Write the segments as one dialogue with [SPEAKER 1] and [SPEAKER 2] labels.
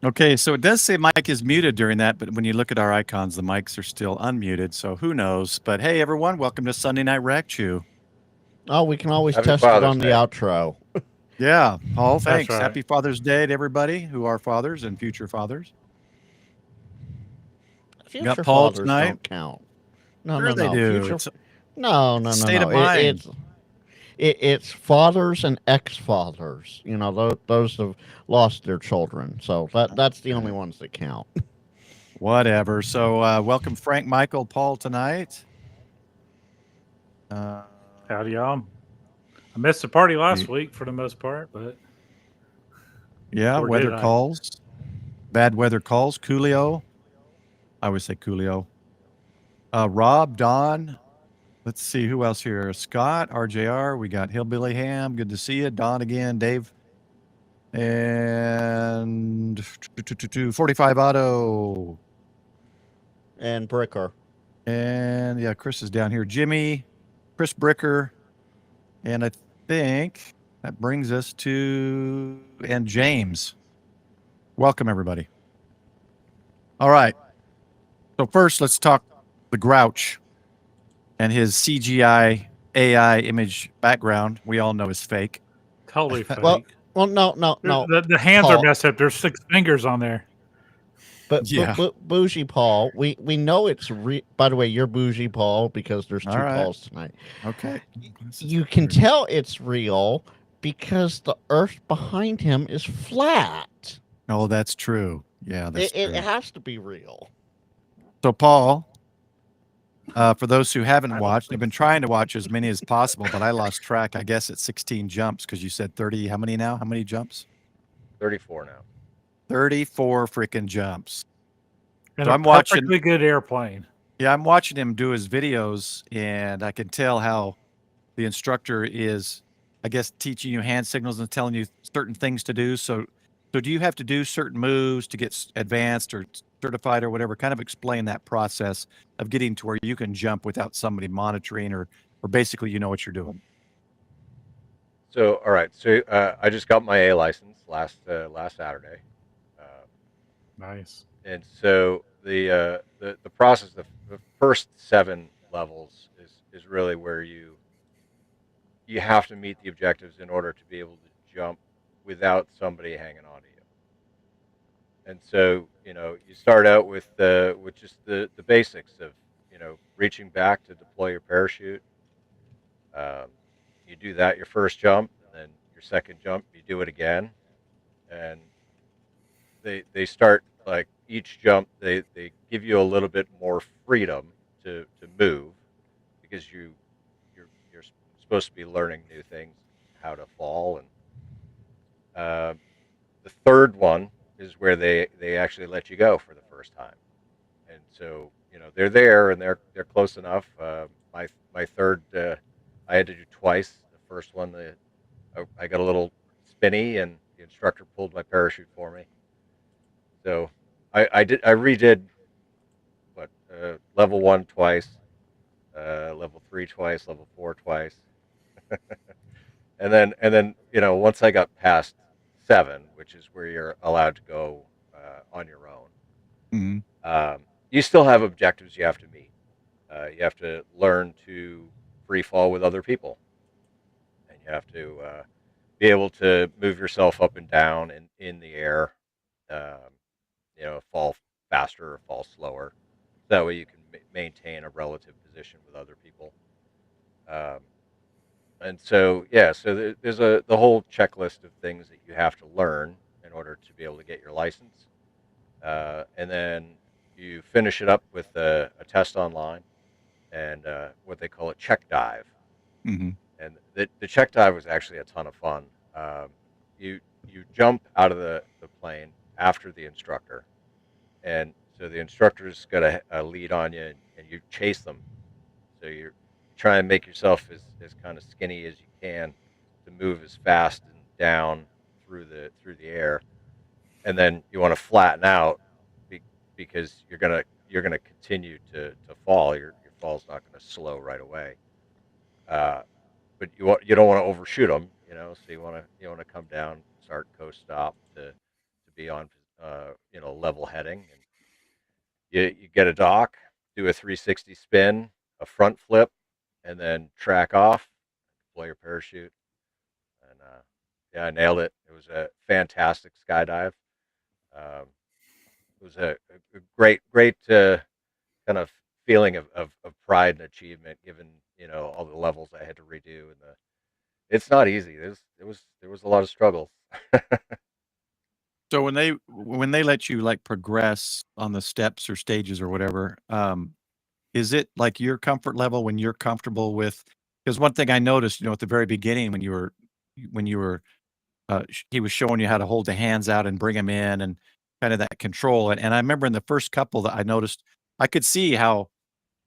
[SPEAKER 1] Okay, so it does say mic is muted during that, but when you look at our icons, the mics are still unmuted, so who knows? But hey, everyone, welcome to Sunday Night Ragchew.
[SPEAKER 2] Oh, we can always
[SPEAKER 3] Happy
[SPEAKER 2] test it
[SPEAKER 3] Father's
[SPEAKER 2] on the
[SPEAKER 3] Day.
[SPEAKER 2] outro.
[SPEAKER 1] Yeah, Paul,
[SPEAKER 4] That's
[SPEAKER 1] thanks.
[SPEAKER 4] right.
[SPEAKER 1] Happy Father's Day to everybody who are fathers and future fathers. We got
[SPEAKER 2] Future
[SPEAKER 1] Paul
[SPEAKER 2] fathers
[SPEAKER 1] tonight.
[SPEAKER 2] don't count. No,
[SPEAKER 1] Sure
[SPEAKER 2] no,
[SPEAKER 1] they
[SPEAKER 2] no.
[SPEAKER 1] do.
[SPEAKER 2] Future. No,
[SPEAKER 1] It's
[SPEAKER 2] no,
[SPEAKER 1] a
[SPEAKER 2] no,
[SPEAKER 1] state
[SPEAKER 2] no.
[SPEAKER 1] of mind.
[SPEAKER 2] It's fathers and ex-fathers. You know, those have lost their children. So that's the only
[SPEAKER 1] Okay.
[SPEAKER 2] ones that count.
[SPEAKER 1] Whatever. So welcome Frank, Michael, Paul tonight. Uh,
[SPEAKER 4] Howdy, y'all. I missed the party last
[SPEAKER 1] y-
[SPEAKER 4] week for the most part, but
[SPEAKER 1] yeah,
[SPEAKER 4] or did
[SPEAKER 1] weather
[SPEAKER 4] I?
[SPEAKER 1] calls. Bad weather calls. Coolio. I always say Coolio. Rob, Don. Let's see who else here. Scott, RJR. We got Hillbilly Ham. Good to see you. Don again. Dave. And 45 Auto.
[SPEAKER 2] And Bricker.
[SPEAKER 1] And yeah, Chris is down here. Jimmy, Chris Bricker. And I think that brings us to, and James. Welcome, everybody. All right. So, first, let's talk the Grouch and his CGI AI image background. We all know is fake.
[SPEAKER 4] Totally
[SPEAKER 2] Well,
[SPEAKER 4] fake.
[SPEAKER 2] well, no, no, no.
[SPEAKER 4] The hands are
[SPEAKER 2] Paul,
[SPEAKER 4] messed up. There's 6 fingers on there.
[SPEAKER 1] Yeah.
[SPEAKER 2] bougie Paul. We know it's By the way, you're bougie Paul because there's
[SPEAKER 1] All
[SPEAKER 2] two
[SPEAKER 1] right.
[SPEAKER 2] Pauls tonight.
[SPEAKER 1] Okay.
[SPEAKER 2] You can tell it's real because the earth behind him is flat.
[SPEAKER 1] Oh, that's true. Yeah, that's
[SPEAKER 2] It
[SPEAKER 1] true.
[SPEAKER 2] has to be real.
[SPEAKER 1] So, Paul, for those who haven't watched, I've been trying to watch as many as possible, but I lost track, I guess, at 16 jumps because you said 30. How many now? How many jumps?
[SPEAKER 3] 34 now.
[SPEAKER 1] 34 freaking jumps.
[SPEAKER 4] And
[SPEAKER 1] So
[SPEAKER 4] a
[SPEAKER 1] I'm watching,
[SPEAKER 4] perfectly good airplane.
[SPEAKER 1] yeah, I'm watching him do his videos, and I can tell how the instructor is, I guess, teaching you hand signals and telling you certain things to do. So do you have to do certain moves to get advanced or certified or whatever? Kind of explain that process of getting to where you can jump without somebody monitoring, or basically you know what you're doing.
[SPEAKER 3] So, all right. So, I just got my A license last Saturday, uh,
[SPEAKER 4] Nice.
[SPEAKER 3] and so the process, the first 7 levels is really where you have to meet the objectives in order to be able to jump without somebody hanging on to you. And so, you start out with just the basics of reaching back to deploy your parachute. Um, you do that your first jump, and then your second jump, you do it again, and they start like each jump they give you a little bit more freedom to move because you're supposed to be learning new things, how to fall, and uh, the third one is where they actually let you go for the first time, and so they're there and they're close enough. My third, I had to do twice. The first one, I got a little spinny, and the instructor pulled my parachute for me. So I redid what level 1 twice, level 3 twice, level 4 twice, and then once I got past 7, which is where you're allowed to go on your own,
[SPEAKER 1] Mhm.
[SPEAKER 3] you still have objectives you have to meet. You have to learn to free fall with other people, and you have to be able to move yourself up and down in the air. Um, fall faster or fall slower. That way you can maintain a relative position with other people. Um, and so, yeah, so there's the whole checklist of things that you have to learn in order to be able to get your license. And then you finish it up with a test online and what they call a check dive.
[SPEAKER 1] Mhm.
[SPEAKER 3] And the check dive was actually a ton of fun. Um, you jump out of the plane after the instructor, and so the instructor's got a lead on you, and you chase them. So you're trying to make yourself as kind of skinny as you can to move as fast and down through the air, and then you want to flatten out be, because you're gonna continue to fall. Your fall's not going to slow right away. Uh, but you don't want to overshoot them, so you want to come down, start coast stop to be on level heading, and you get a dock, do a 360 spin, a front flip, and then track off, deploy your parachute, and yeah, I nailed it. It was a fantastic skydive. Um, it was a great kind of feeling of pride and achievement, given all the levels I had to redo, and it's not easy. There was a lot of struggles.
[SPEAKER 1] So when they let you like progress on the steps or stages or whatever, is it like your comfort level when you're comfortable with? Because one thing I noticed, at the very beginning when you were he was showing you how to hold the hands out and bring them in and kind of that control. And I remember in the first couple that I noticed, I could see how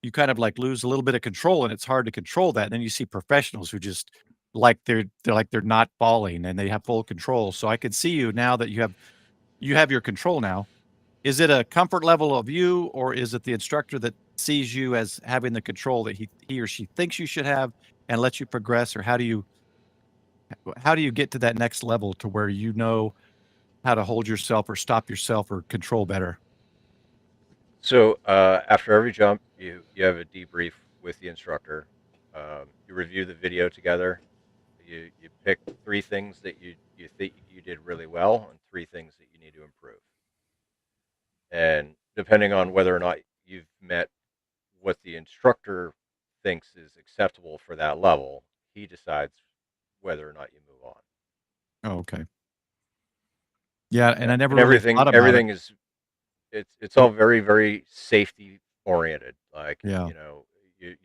[SPEAKER 1] you kind of like lose a little bit of control and it's hard to control that. And then you see professionals who just like they're like they're not falling and they have full control. So I could see you now that you have your control now. Is it a comfort level of you, or is it the instructor that sees you as having the control that he or she thinks you should have and lets you progress? Or how do you get to that next level to where you know how to hold yourself or stop yourself or control better?
[SPEAKER 3] So after every jump, you have a debrief with the instructor. You review the video together. You pick 3 things that you think you did really well and 3 things that you need to improve. And depending on whether or not you've met what the instructor thinks is acceptable for that level, he decides whether or not you move on.
[SPEAKER 1] Oh, okay. Yeah, and I never
[SPEAKER 3] And
[SPEAKER 1] really thought about it.
[SPEAKER 3] everything is it's all very, very safety oriented. Like,
[SPEAKER 1] Yeah.
[SPEAKER 3] you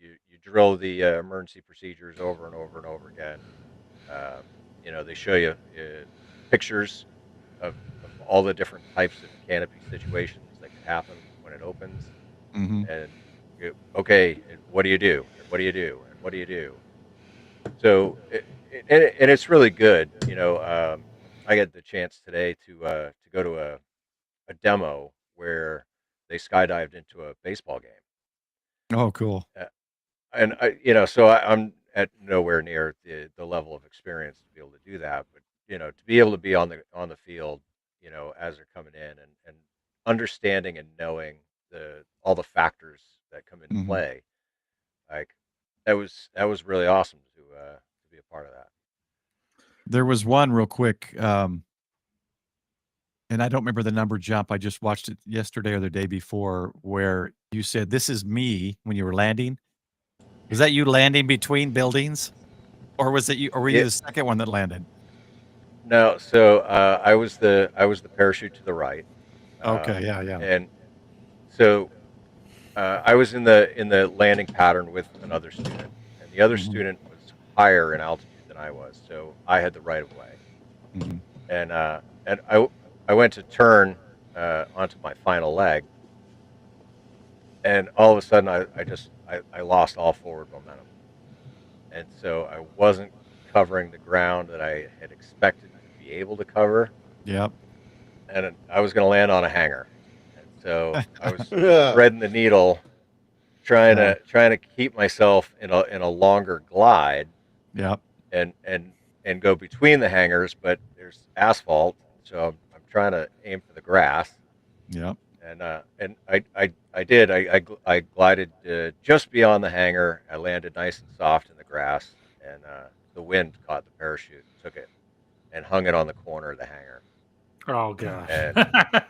[SPEAKER 3] drill the emergency procedures over and over and over again. They show you pictures of all the different types of canopy situations that can happen when it opens.
[SPEAKER 1] Mhm.
[SPEAKER 3] And okay, and what do you do? And what do you do? And what do you do? So, and it's really good. I get the chance today to go to a demo where they skydived into a baseball game.
[SPEAKER 1] Oh, cool.
[SPEAKER 3] And I'm at nowhere near the level of experience to be able to do that, but to be able to be on the field, as they're coming in, and understanding and knowing all the factors that come into
[SPEAKER 1] Mhm.
[SPEAKER 3] play, like that was really awesome to be a part of that.
[SPEAKER 1] There was one real quick, and I don't remember the number jump. I just watched it yesterday or the day before where you said, "This is me," when you were landing. Was that you landing between buildings? Or was it you, or were you
[SPEAKER 3] Yeah,
[SPEAKER 1] the second one that landed?
[SPEAKER 3] no, so I was the parachute to the right,
[SPEAKER 1] Okay, yeah, yeah.
[SPEAKER 3] and so I was in the landing pattern with another student, and the other
[SPEAKER 1] Mhm,
[SPEAKER 3] student was higher in altitude than I was, so I had the right of way.
[SPEAKER 1] mhm.
[SPEAKER 3] And I went to turn onto my final leg, and all of a sudden I lost all forward momentum, and so I wasn't covering the ground that I had expected to be able to cover,
[SPEAKER 1] Yep.
[SPEAKER 3] and I was going to land on a hanger, and so I was
[SPEAKER 2] Yeah.
[SPEAKER 3] threading the needle, trying
[SPEAKER 1] Yeah,
[SPEAKER 3] to trying to keep myself in a longer glide,
[SPEAKER 1] yep,
[SPEAKER 3] and go between the hangers, but there's asphalt, so I'm trying to aim for the grass,
[SPEAKER 1] yep.
[SPEAKER 3] and I did I glided just beyond the hanger. I landed nice and soft in the grass, and the wind caught the parachute and took it and hung it on the corner of the hanger,
[SPEAKER 4] Oh gosh.
[SPEAKER 3] and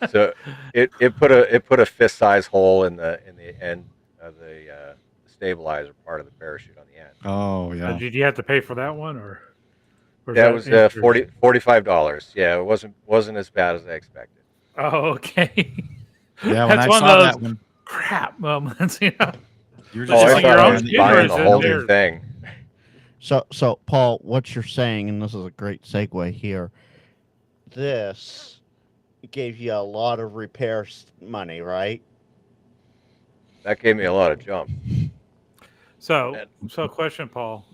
[SPEAKER 3] so it put a fist size hole in the end of the stabilizer part of the parachute on the end.
[SPEAKER 1] Oh, yeah.
[SPEAKER 4] Did you have to pay for that one, or is
[SPEAKER 3] That
[SPEAKER 4] that
[SPEAKER 3] was
[SPEAKER 4] insurance?
[SPEAKER 3] $45. Yeah, it wasn't as bad as I expected.
[SPEAKER 4] Oh, okay.
[SPEAKER 1] Yeah, when
[SPEAKER 4] That's
[SPEAKER 1] I
[SPEAKER 4] one of
[SPEAKER 1] saw
[SPEAKER 4] those
[SPEAKER 1] that one,
[SPEAKER 4] crap moments, you know.
[SPEAKER 1] you're
[SPEAKER 4] But
[SPEAKER 1] just
[SPEAKER 3] Oh,
[SPEAKER 4] you
[SPEAKER 3] I
[SPEAKER 1] like,
[SPEAKER 4] see
[SPEAKER 3] thought
[SPEAKER 4] your
[SPEAKER 3] I
[SPEAKER 4] own
[SPEAKER 3] was
[SPEAKER 1] man,
[SPEAKER 3] buying
[SPEAKER 4] cameras
[SPEAKER 3] the
[SPEAKER 4] in
[SPEAKER 3] whole
[SPEAKER 4] there.
[SPEAKER 3] new thing.
[SPEAKER 2] So Paul, what you're saying, and this is a great segue here. This gave you a lot of repair money, right?
[SPEAKER 3] That gave me a lot of jump.
[SPEAKER 4] So,
[SPEAKER 3] And
[SPEAKER 4] question, Paul.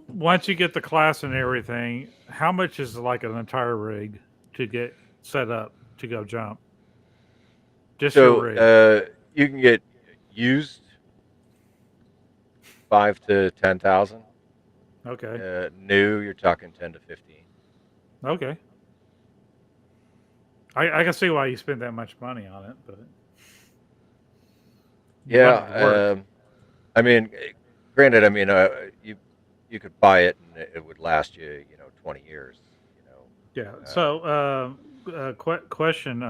[SPEAKER 4] Once you get the class and everything, how much is like an entire rig to get set up to go jump? Just your
[SPEAKER 3] so
[SPEAKER 4] rig.
[SPEAKER 3] you can get used 5 to 10,000.
[SPEAKER 4] Okay.
[SPEAKER 3] New, you're talking 10 to 15.
[SPEAKER 4] Okay. I can see why you spend that much money on it, but you want it to
[SPEAKER 3] Yeah.
[SPEAKER 4] work.
[SPEAKER 3] I mean, granted, I mean, you could buy it and it would last you, 20 years. You know,
[SPEAKER 4] Yeah.
[SPEAKER 3] uh,
[SPEAKER 4] So, question: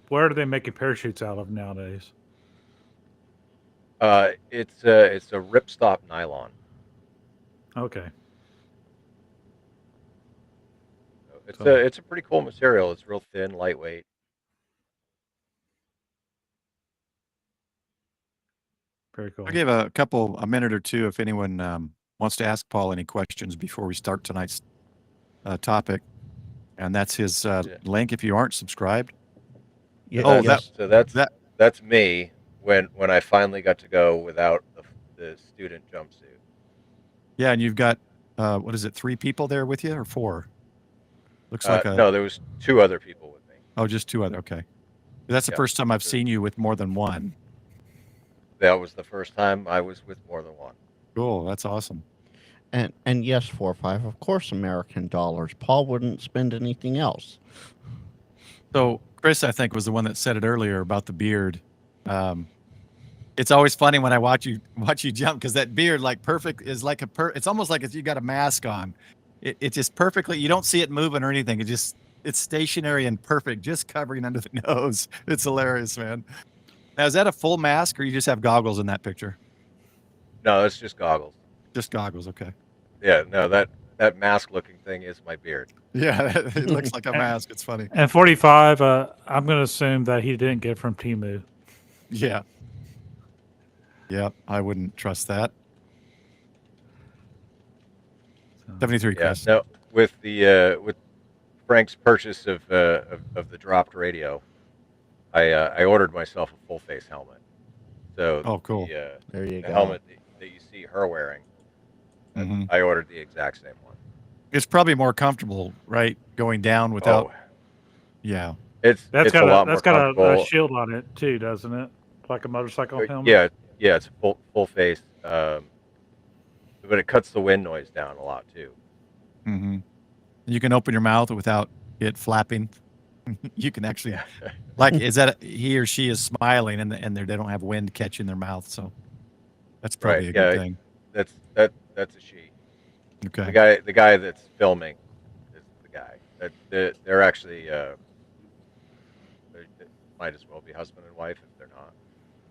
[SPEAKER 4] What are they making parachutes out of nowadays?
[SPEAKER 3] it's a ripstop nylon.
[SPEAKER 4] Okay.
[SPEAKER 3] So it's
[SPEAKER 4] So
[SPEAKER 3] a pretty cool material. It's real thin, lightweight.
[SPEAKER 4] very
[SPEAKER 1] I'll
[SPEAKER 4] cool.
[SPEAKER 1] give a minute or two if anyone wants to ask Paul any questions before we start tonight's topic. And that's his
[SPEAKER 3] Yeah.
[SPEAKER 1] link if you aren't subscribed.
[SPEAKER 2] Yeah,
[SPEAKER 1] Oh,
[SPEAKER 2] yes.
[SPEAKER 3] That's me when I finally got to go without the student jumpsuit.
[SPEAKER 1] yeah, and you've got, what is it, 3 people there with you or 4? Looks like
[SPEAKER 3] No, there was 2 other people with me.
[SPEAKER 1] oh, just 2 other, okay. That's the
[SPEAKER 3] Yeah,
[SPEAKER 1] first time I've
[SPEAKER 3] there-
[SPEAKER 1] seen you with more than 1.
[SPEAKER 3] that was the first time I was with more than one.
[SPEAKER 1] Cool, that's awesome.
[SPEAKER 2] And yes, 4-5, of course, American dollars. Paul wouldn't spend anything else.
[SPEAKER 1] So Chris, I think, was the one that said it earlier about the beard. It's always funny when I watch you jump because that beard, like perfect, is like it's almost like if you got a mask on. It just perfectly. You don't see it moving or anything. It's stationary and perfect, just covering under the nose. It's hilarious, man. Now, is that a full mask or you just have goggles in that picture?
[SPEAKER 3] No, it's just goggles.
[SPEAKER 1] Just goggles, okay.
[SPEAKER 3] Yeah, no, that mask looking thing is my beard.
[SPEAKER 1] Yeah, it looks like a mask. It's funny.
[SPEAKER 4] And 45. I'm going to assume that he didn't get from Timu.
[SPEAKER 1] Yeah. Yeah, I wouldn't trust that. 73,
[SPEAKER 3] Yeah,
[SPEAKER 1] Chris.
[SPEAKER 3] no, with Frank's purchase of the dropped radio, I ordered myself a full face helmet. So
[SPEAKER 1] Oh, cool.
[SPEAKER 2] There you
[SPEAKER 3] the
[SPEAKER 2] go.
[SPEAKER 3] helmet that you see her wearing,
[SPEAKER 1] Mhm.
[SPEAKER 3] I ordered the exact same one.
[SPEAKER 1] It's probably more comfortable, right? Going down without.
[SPEAKER 3] Oh,
[SPEAKER 1] Yeah.
[SPEAKER 3] it's a lot more
[SPEAKER 4] That's got
[SPEAKER 3] comfortable.
[SPEAKER 4] a shield on it too, doesn't it? Like a motorcycle helmet.
[SPEAKER 3] Yeah, it's a full face, but it cuts the wind noise down a lot too.
[SPEAKER 1] Mm-hmm. You can open your mouth without it flapping. You can actually,
[SPEAKER 3] Yeah,
[SPEAKER 1] like, is that he or she is smiling and they don't have wind catching their mouth, so that's probably
[SPEAKER 3] right.
[SPEAKER 1] a good
[SPEAKER 3] Yeah,
[SPEAKER 1] thing.
[SPEAKER 3] that's a she.
[SPEAKER 1] Okay.
[SPEAKER 3] The guy that's filming is the guy. They're actually they might as well be husband and wife if they're not.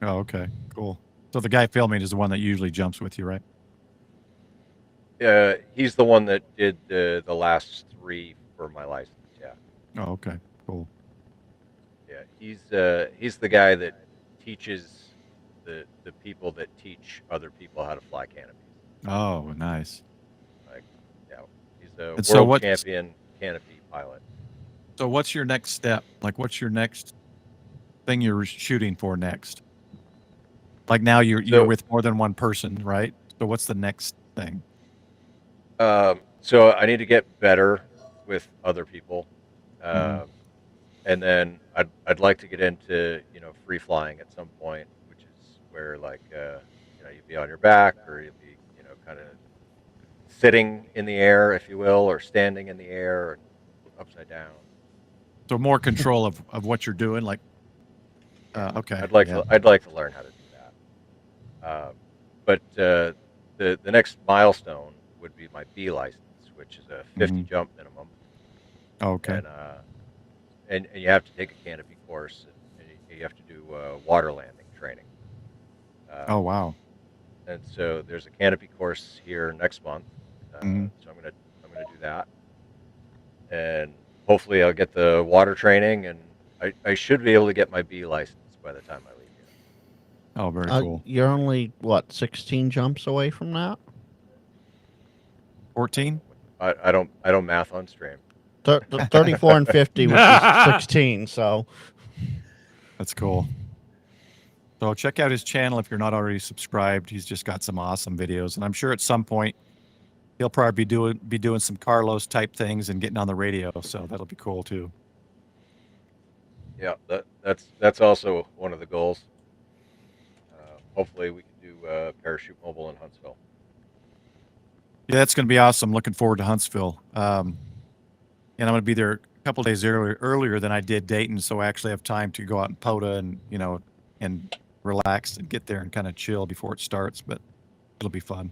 [SPEAKER 1] Oh, okay. Cool. So the guy filming is the one that usually jumps with you, right?
[SPEAKER 3] He's the one that did the last 3 for my license. Yeah,
[SPEAKER 1] Oh, okay. Cool.
[SPEAKER 3] yeah. He's the guy that teaches the people that teach other people how to fly canopies.
[SPEAKER 1] Oh, nice.
[SPEAKER 3] Like, yeah, he's a
[SPEAKER 1] And so
[SPEAKER 3] world champion canopy pilot.
[SPEAKER 1] So what's your next step? Like, what's your next thing you're shooting for next? Like now you're
[SPEAKER 3] So-
[SPEAKER 1] with more than one person, right? So what's the next thing?
[SPEAKER 3] So I need to get better with other people,
[SPEAKER 1] Mhm.
[SPEAKER 3] and then I'd like to get into free flying at some point, which is where like you'd be on your back or you'd be kind of sitting in the air, if you will, or standing in the air or upside down.
[SPEAKER 1] So more control of what you're doing, like. Okay.
[SPEAKER 3] I'd like
[SPEAKER 1] yeah.
[SPEAKER 3] to learn how to do that. But the next milestone would be my B license, which is a 50
[SPEAKER 1] Mhm.
[SPEAKER 3] jump minimum.
[SPEAKER 1] Okay.
[SPEAKER 3] And you have to take a canopy course, and you have to do water landing training.
[SPEAKER 1] Oh wow.
[SPEAKER 3] And so there's a canopy course here next month.
[SPEAKER 1] Mhm.
[SPEAKER 3] So I'm gonna do that, and hopefully I'll get the water training, and I should be able to get my B license by the time I leave here.
[SPEAKER 1] Oh, very cool.
[SPEAKER 2] You're only, what, 16 jumps away from that?
[SPEAKER 1] 14.
[SPEAKER 3] I don't math on stream.
[SPEAKER 2] 34 and 50, which is 16, so.
[SPEAKER 1] That's cool. So check out his channel if you're not already subscribed. He's just got some awesome videos, and I'm sure at some point he'll probably be doing some Carlos type things and getting on the radio. So that'll be cool too.
[SPEAKER 3] Yeah, that's also one of the goals. Hopefully we can do Parachute Mobile in Huntsville.
[SPEAKER 1] Yeah, that's going to be awesome. Looking forward to Huntsville. And I'm going to be there couple days earlier than I did Dayton, so I actually have time to go out and POTA and and relax and get there and kind of chill before it starts. But it'll be fun.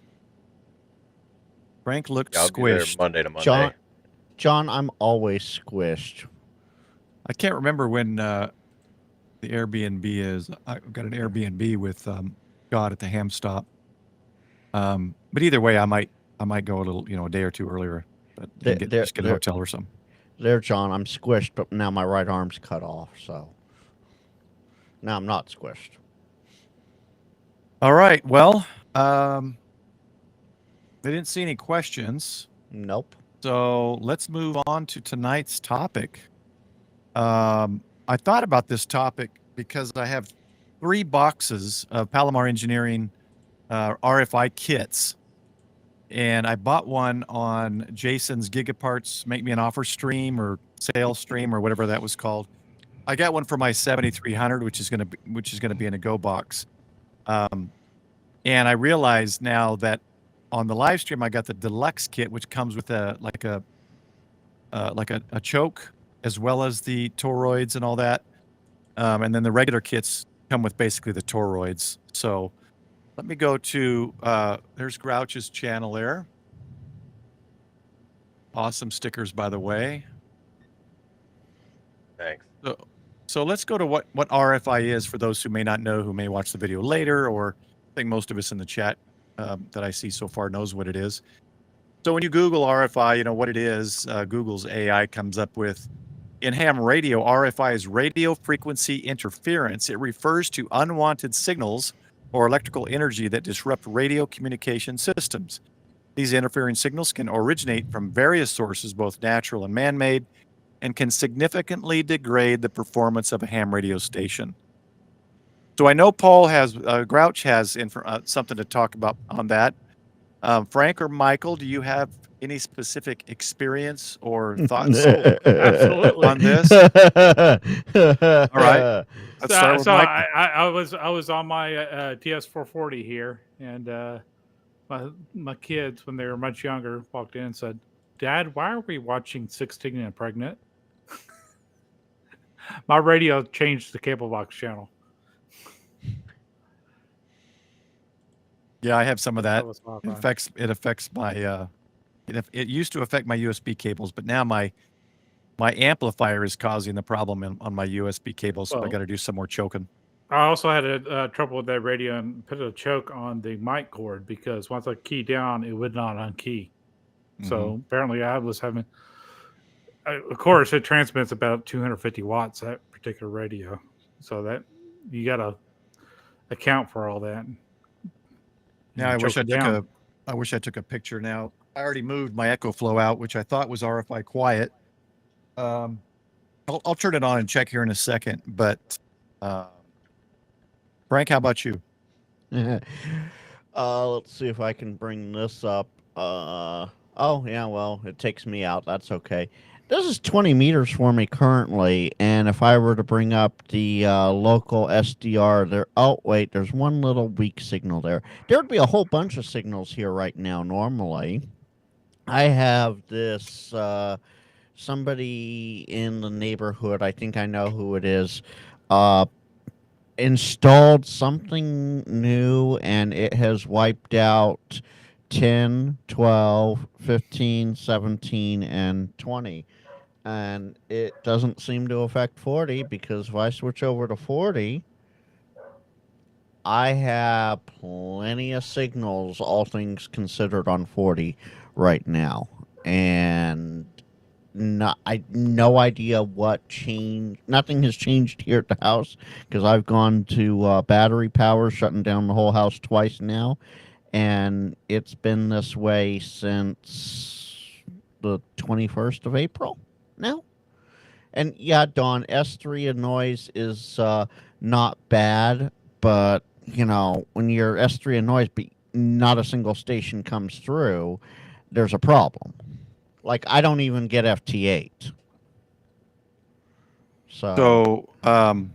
[SPEAKER 1] Frank looked
[SPEAKER 3] Yeah, I'll be there
[SPEAKER 1] squished.
[SPEAKER 3] Monday to Monday.
[SPEAKER 2] John, I'm always squished.
[SPEAKER 1] I can't remember when the Airbnb is. I've got an Airbnb with God at the ham stop. But either way, I might go a little, a day or two earlier, but just get a hotel or something.
[SPEAKER 2] There, John, I'm squished, but now my right arm's cut off, so now I'm not squished.
[SPEAKER 1] All right. Well, they didn't see any questions.
[SPEAKER 2] Nope.
[SPEAKER 1] So let's move on to tonight's topic. I thought about this topic because I have 3 boxes of Palomar Engineering RFI kits. And I bought one on Jason's Gigaparts Make Me an Offer stream or sales stream or whatever that was called. I got one for my 7300, which is going to be in a Go box. And I realize now that on the live stream I got the deluxe kit, which comes with a choke as well as the toroids and all that. And then the regular kits come with basically the toroids. So let me go to, there's Grouch's channel there. Awesome stickers, by the way.
[SPEAKER 3] Thanks.
[SPEAKER 1] So let's go to what RFI is for those who may not know, who may watch the video later, or I think most of us in the chat that I see so far knows what it is. So when you Google RFI, what it is, Google's AI comes up with, in ham radio, RFI is radio frequency interference. It refers to unwanted signals or electrical energy that disrupt radio communication systems. These interfering signals can originate from various sources, both natural and man-made, and can significantly degrade the performance of a ham radio station. So I know Paul Grouch has something to talk about on that. Frank or Michael, do you have any specific experience or thoughts
[SPEAKER 4] Absolutely.
[SPEAKER 1] on this? All right. Let's start with Michael.
[SPEAKER 4] I was on my TS440 here, and my kids, when they were much younger, walked in and said, "Dad, why are we watching 16 and Pregnant?" My radio changed the cable box channel.
[SPEAKER 1] Yeah, I have some of that.
[SPEAKER 4] It
[SPEAKER 1] It affects my. It used to affect my USB cables, but now my amplifier is causing the problem on my USB cables, so I got to do some more choking.
[SPEAKER 4] I also had trouble with that radio and put a choke on the mic cord because once I key down, it would not unkey. So apparently I was having, of course, it transmits about 250 watts, that particular radio. So that you got to account for all that.
[SPEAKER 1] Now I wish I took a picture. Now I already moved my echo flow out, which I thought was RFI quiet. I'll turn it on and check here in a second. But Frank, how about you?
[SPEAKER 2] Let's see if I can bring this up. Oh yeah, well, it takes me out. That's okay. This is 20 meters for me currently, and if I were to bring up the local SDR, there. Oh wait, there's one little weak signal there. There would be a whole bunch of signals here right now. Normally, I have this somebody in the neighborhood. I think I know who it is. Installed something new, and it has wiped out 10, 12, 15, 17, and 20. And it doesn't seem to affect 40 because if I switch over to 40, I have plenty of signals, all things considered, on 40 right now. And no idea what changed. Nothing has changed here at the house because I've gone to battery power, shutting down the whole house twice now. And it's been this way since the 21st of April now. And yeah, Dawn, S3 and noise is not bad, but, when you're S3 and noise, but not a single station comes through, there's a problem. Like, I don't even get FT8.
[SPEAKER 1] So Paul,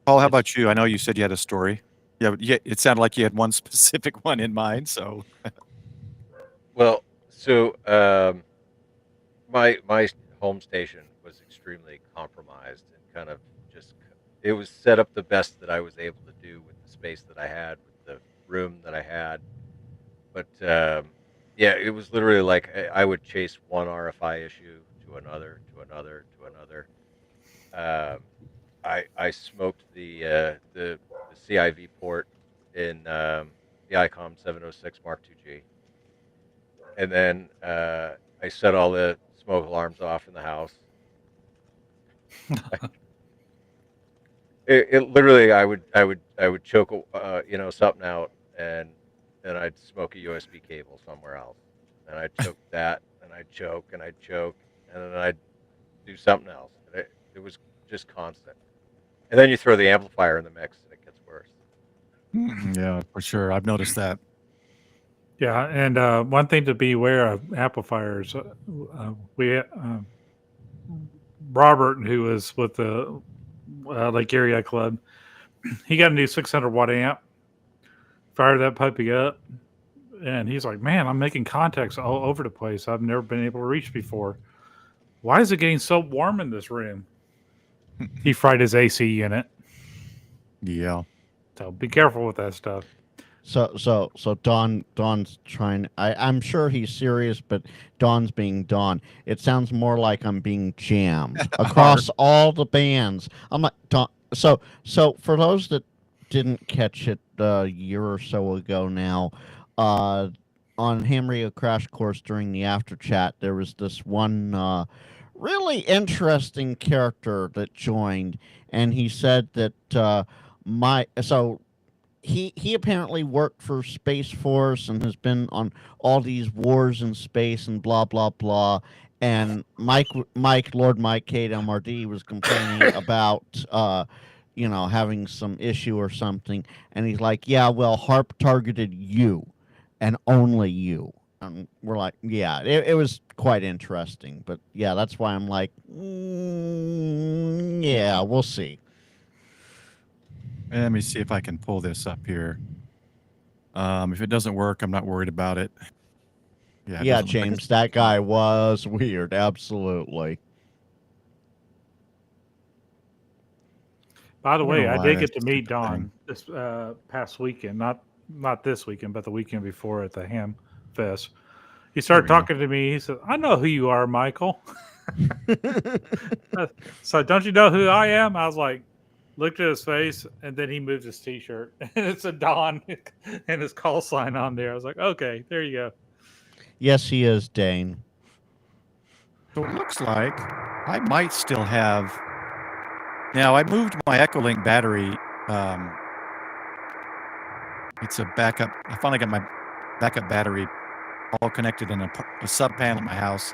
[SPEAKER 1] how about you? I know you said you had a story. Yeah, it sounded like you had one specific one in mind. So,
[SPEAKER 3] Well, so my home station was extremely compromised and kind of just it was set up the best that I was able to do with the space that I had, with the room that I had. But yeah, it was literally like I would chase one RFI issue to another, to another, to another. Um, I smoked the CIV port in the ICOM 706 Mark II G, and then I set all the smoke alarms off in the house. It literally I would choke something out, and then I'd smoke a USB cable somewhere else, and I'd choke that, and I'd choke and I'd choke, and then I'd do something else. It was just constant. And then you throw the amplifier in the mix, and it gets worse.
[SPEAKER 1] Yeah, for sure. I've noticed that.
[SPEAKER 4] Yeah, and one thing to be aware of amplifiers, Robert, who was with the Lake Area Club, he got a new 600 watt amp, fired that puppy up, and he's like, man, I'm making contacts all over the place I've never been able to reach before. Why is it getting so warm in this room? He fried his AC unit.
[SPEAKER 1] Yeah.
[SPEAKER 4] So be careful with that stuff.
[SPEAKER 2] So Don's trying. I'm sure he's serious, but Don's being Don. It sounds more like I'm being jammed across all the bands. I'm like Don. So for those that didn't catch it a year or so ago now, on Ham Radio Crash Course during the after chat, there was this one really interesting character that joined, and he said that He apparently worked for Space Force and has been on all these wars in space and blah blah blah. And Lord Mike KMRD was complaining about having some issue or something, and he's like, yeah, well, HARP targeted you and only you. And we're like, yeah, it was quite interesting, but yeah, that's why I'm like, yeah, we'll see.
[SPEAKER 1] Let me see if I can pull this up here. If it doesn't work, I'm not worried about it.
[SPEAKER 2] Yeah, James, that guy was weird. Absolutely.
[SPEAKER 4] By the way, I did get to meet Don this past weekend. Not this weekend, but the weekend before at the Ham Fest. He started talking to me. He said, I know who you are, Michael. So don't you know who I am? I was like, looked at his face, and then he moved his T-shirt, and it's a Don and his call sign on there. I was like, okay, there you go.
[SPEAKER 2] Yes, he is, Dane.
[SPEAKER 1] So it looks like I might still have. Now, I moved my Echolink battery. It's a backup. I finally got my backup battery all connected in a sub panel at my house,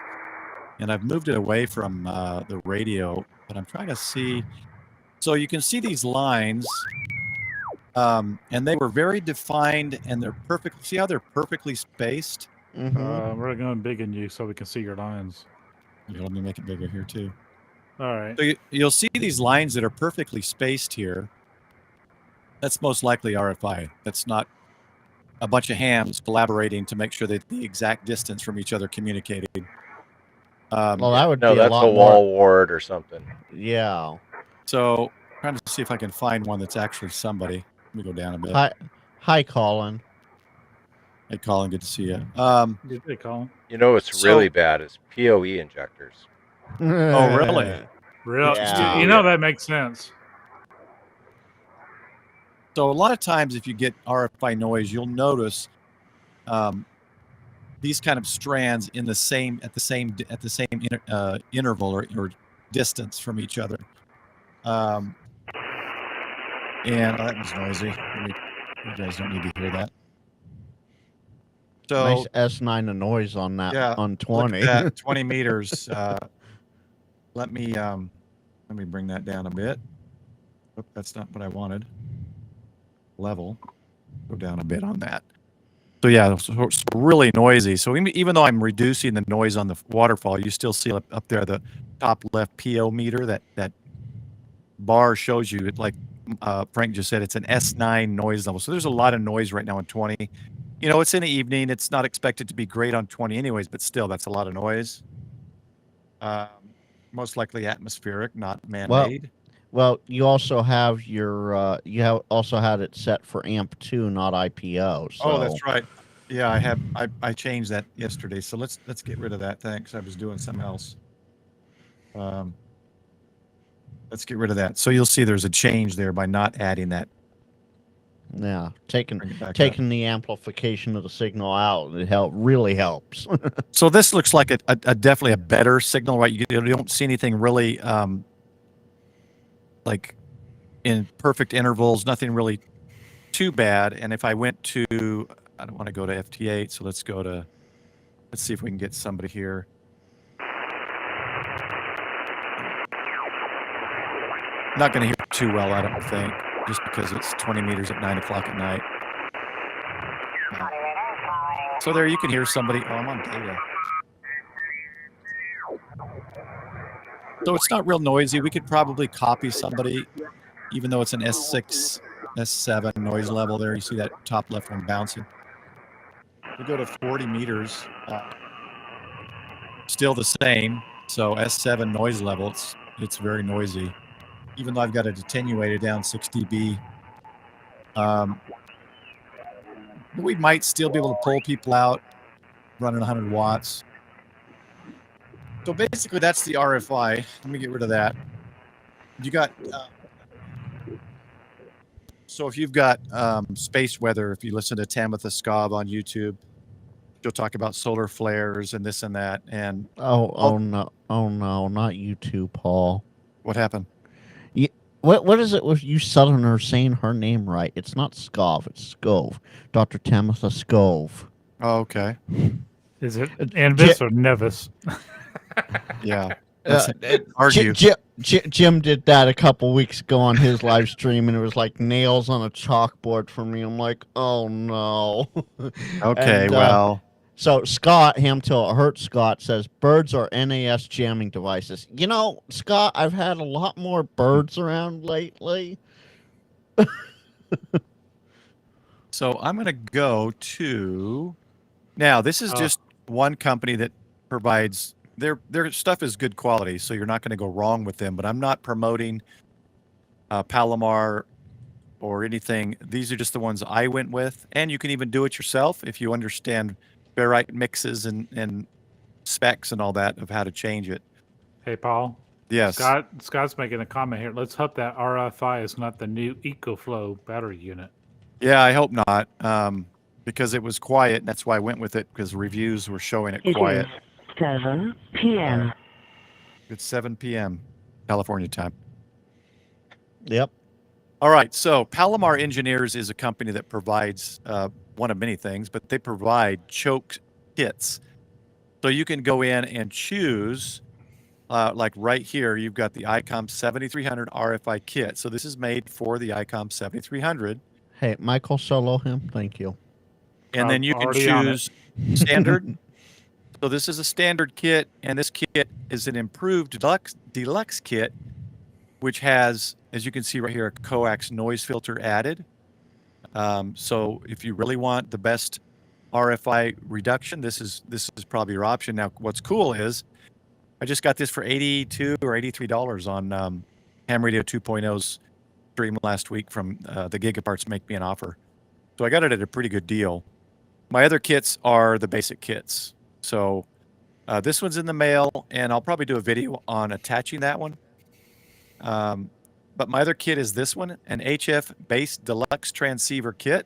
[SPEAKER 1] and I've moved it away from the radio, but I'm trying to see. So you can see these lines, and they were very defined, and they're perfect. See how they're perfectly spaced?
[SPEAKER 2] Mm-hmm.
[SPEAKER 4] We're going big in you so we can see your lines.
[SPEAKER 1] Yeah, let me make it bigger here too.
[SPEAKER 4] All right.
[SPEAKER 1] So you'll see these lines that are perfectly spaced here. That's most likely RFI. That's not a bunch of hams collaborating to make sure that the exact distance from each other communicated.
[SPEAKER 2] Well, that would be
[SPEAKER 3] that's
[SPEAKER 2] a lot
[SPEAKER 3] wall
[SPEAKER 2] more...
[SPEAKER 3] ward or something.
[SPEAKER 2] Yeah.
[SPEAKER 1] So trying to see if I can find one that's actually somebody. Let me go down a bit.
[SPEAKER 2] Hi, Colin.
[SPEAKER 1] Hey, Colin, good to see you.
[SPEAKER 4] Hey, Colin.
[SPEAKER 3] You know what's really bad is PoE injectors.
[SPEAKER 1] Oh, really?
[SPEAKER 4] Really?
[SPEAKER 2] Yeah.
[SPEAKER 4] You know that makes sense.
[SPEAKER 1] So a lot of times, if you get RFI noise, you'll notice these kind of strands at the same interval or distance from each other. And that was noisy. You guys don't need to hear that. So
[SPEAKER 2] nice S9 of noise on that.
[SPEAKER 1] Yeah,
[SPEAKER 2] on 20.
[SPEAKER 1] Look at that, 20 meters. Let me bring that down a bit. Oop, that's not what I wanted. Level. Go down a bit on that. So yeah, it's really noisy. So even though I'm reducing the noise on the waterfall, you still see up there the top left PO meter. That bar shows you, like Frank just said, it's an S9 noise level. So there's a lot of noise right now on 20. You know, it's in the evening. It's not expected to be great on 20 anyways, but still, that's a lot of noise. most likely atmospheric, not man-made.
[SPEAKER 2] Well, you also have your also had it set for amp 2, not IPO. So.
[SPEAKER 1] Oh, that's right. Yeah, I changed that yesterday. So let's get rid of that. Thanks. I was doing something else. Let's get rid of that. So you'll see there's a change there by not adding that.
[SPEAKER 2] Yeah,
[SPEAKER 1] Bring
[SPEAKER 2] taking
[SPEAKER 1] it back
[SPEAKER 2] taking the amplification of the signal out, really helps.
[SPEAKER 1] So this looks like a definitely a better signal, right? You don't see anything really like in perfect intervals, nothing really too bad. And if I went to, I don't want to go to FT8, so let's see if we can get somebody here. Not going to hear too well, I don't think, just because it's 20 meters at 9 o'clock at night. So there you can hear somebody. Oh, I'm on data. So it's not real noisy. We could probably copy somebody, even though it's an S6, S7 noise level there. You see that top left one bouncing. We go to 40 meters, still the same. So S7 noise level, it's very noisy. Even though I've got it attenuated down 6 dB. We might still be able to pull people out running 100 watts. So basically that's the RFI. Let me get rid of that. You got, so if you've got space weather, if you listen to Tamitha Skov on YouTube, she'll talk about solar flares and this and that. And
[SPEAKER 2] oh no, not you too, Paul.
[SPEAKER 1] What happened?
[SPEAKER 2] What is it with you Southerners saying her name right? It's not Skov, it's Skov. Dr. Tamitha Skov.
[SPEAKER 1] Oh, okay.
[SPEAKER 4] Is it Anvis or Nevis?
[SPEAKER 1] Yeah. Argue.
[SPEAKER 2] Jim did that a couple weeks ago on his live stream, and it was like nails on a chalkboard for me. I'm like, oh no.
[SPEAKER 1] Okay,
[SPEAKER 2] and,
[SPEAKER 1] well.
[SPEAKER 2] So Scott, Hamtil Hurt Scott says birds are NAS jamming devices. You know, Scott, I've had a lot more birds around lately.
[SPEAKER 1] So I'm going to go to, now this is just one company that provides, their stuff is good quality, so you're not going to go wrong with them, but I'm not promoting Palomar or anything. These are just the ones I went with, and you can even do it yourself if you understand ferrite mixes and specs and all that of how to change it.
[SPEAKER 4] Hey, Paul.
[SPEAKER 1] Yes.
[SPEAKER 4] Scott's making a comment here. Let's hope that RFI is not the new EcoFlow battery unit.
[SPEAKER 1] Yeah, I hope not, because it was quiet, and that's why I went with it, because reviews were showing it quiet.
[SPEAKER 5] It is 7 p.m.
[SPEAKER 1] It's 7 p.m. California time.
[SPEAKER 2] Yep.
[SPEAKER 1] All right, so Palomar Engineers is a company that provides one of many things, but they provide choke kits. So you can go in and choose, like right here, you've got the ICOM 7300 RFI kit. So this is made for the ICOM 7300.
[SPEAKER 2] Hey, Michael, solo him. Thank you.
[SPEAKER 1] And then you can choose standard. So this is a standard kit, and this kit is an improved deluxe kit, which has, as you can see right here, a coax noise filter added. So if you really want the best RFI reduction, this is probably your option. Now, what's cool is I just got this for $82 or $83 on Ham Radio 2.0's stream last week from the Gigaparts Make Me an Offer. So I got it at a pretty good deal. My other kits are the basic kits. So this one's in the mail, and I'll probably do a video on attaching that one. But my other kit is this one, an HF Base Deluxe Transceiver Kit.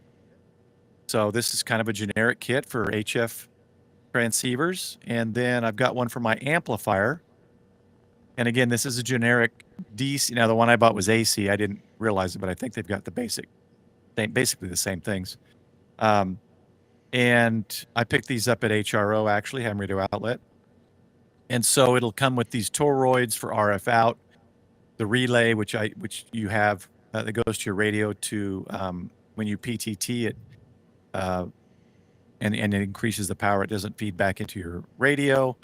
[SPEAKER 1] So this is kind of a generic kit for HF transceivers. And then I've got one for my amplifier. And again, this is a generic DC. Now, the one I bought was AC. I didn't realize it, but I think they've got the basically the same things. And I picked these up at HRO, actually, Ham Radio Outlet. And so it'll come with these toroids for RF out, the relay, which you have that goes to your radio to when you PTT it, and it increases the power. It doesn't feed back into your radio.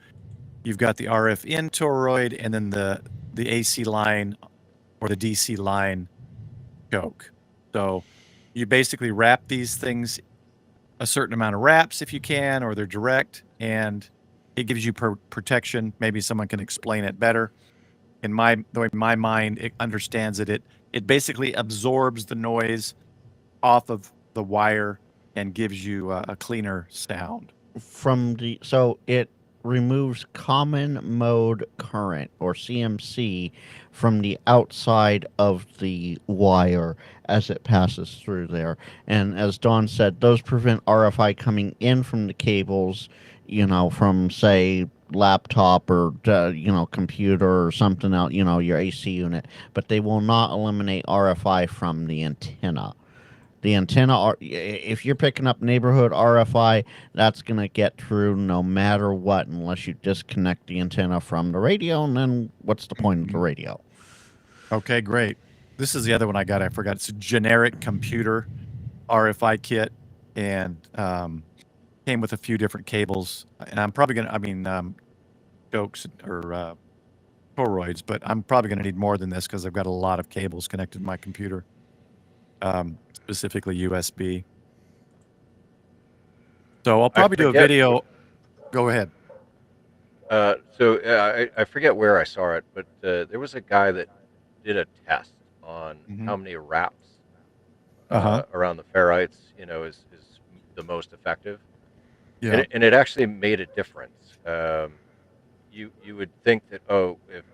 [SPEAKER 1] You've got the RF in toroid, and then the AC line or the DC line choke. So you basically wrap these things a certain amount of wraps if you can, or they're direct, and it gives you protection. Maybe someone can explain it better. the way my mind it understands it, it basically absorbs the noise off of the wire and gives you a cleaner sound.
[SPEAKER 2] So it removes common mode current, or CMC, from the outside of the wire as it passes through there. And as Dawn said, those prevent RFI coming in from the cables, from, say, laptop or computer or something else, your AC unit, but they will not eliminate RFI from the antenna. The antenna, if you're picking up neighborhood RFI, that's going to get through no matter what, unless you disconnect the antenna from the radio, and then what's the point of the radio?
[SPEAKER 1] Okay, great. This is the other one I got. I forgot. It's a generic computer RFI kit, and came with a few different cables. And I'm probably going to, jokes or toroids, but I'm probably going to need more than this because I've got a lot of cables connected to my computer. Specifically USB. So I'll probably do a video. Go ahead.
[SPEAKER 3] I forget where I saw it, but there was a guy that did a test on how many wraps around the ferrites, is the most effective. Yeah. And it actually made a difference. You would think that,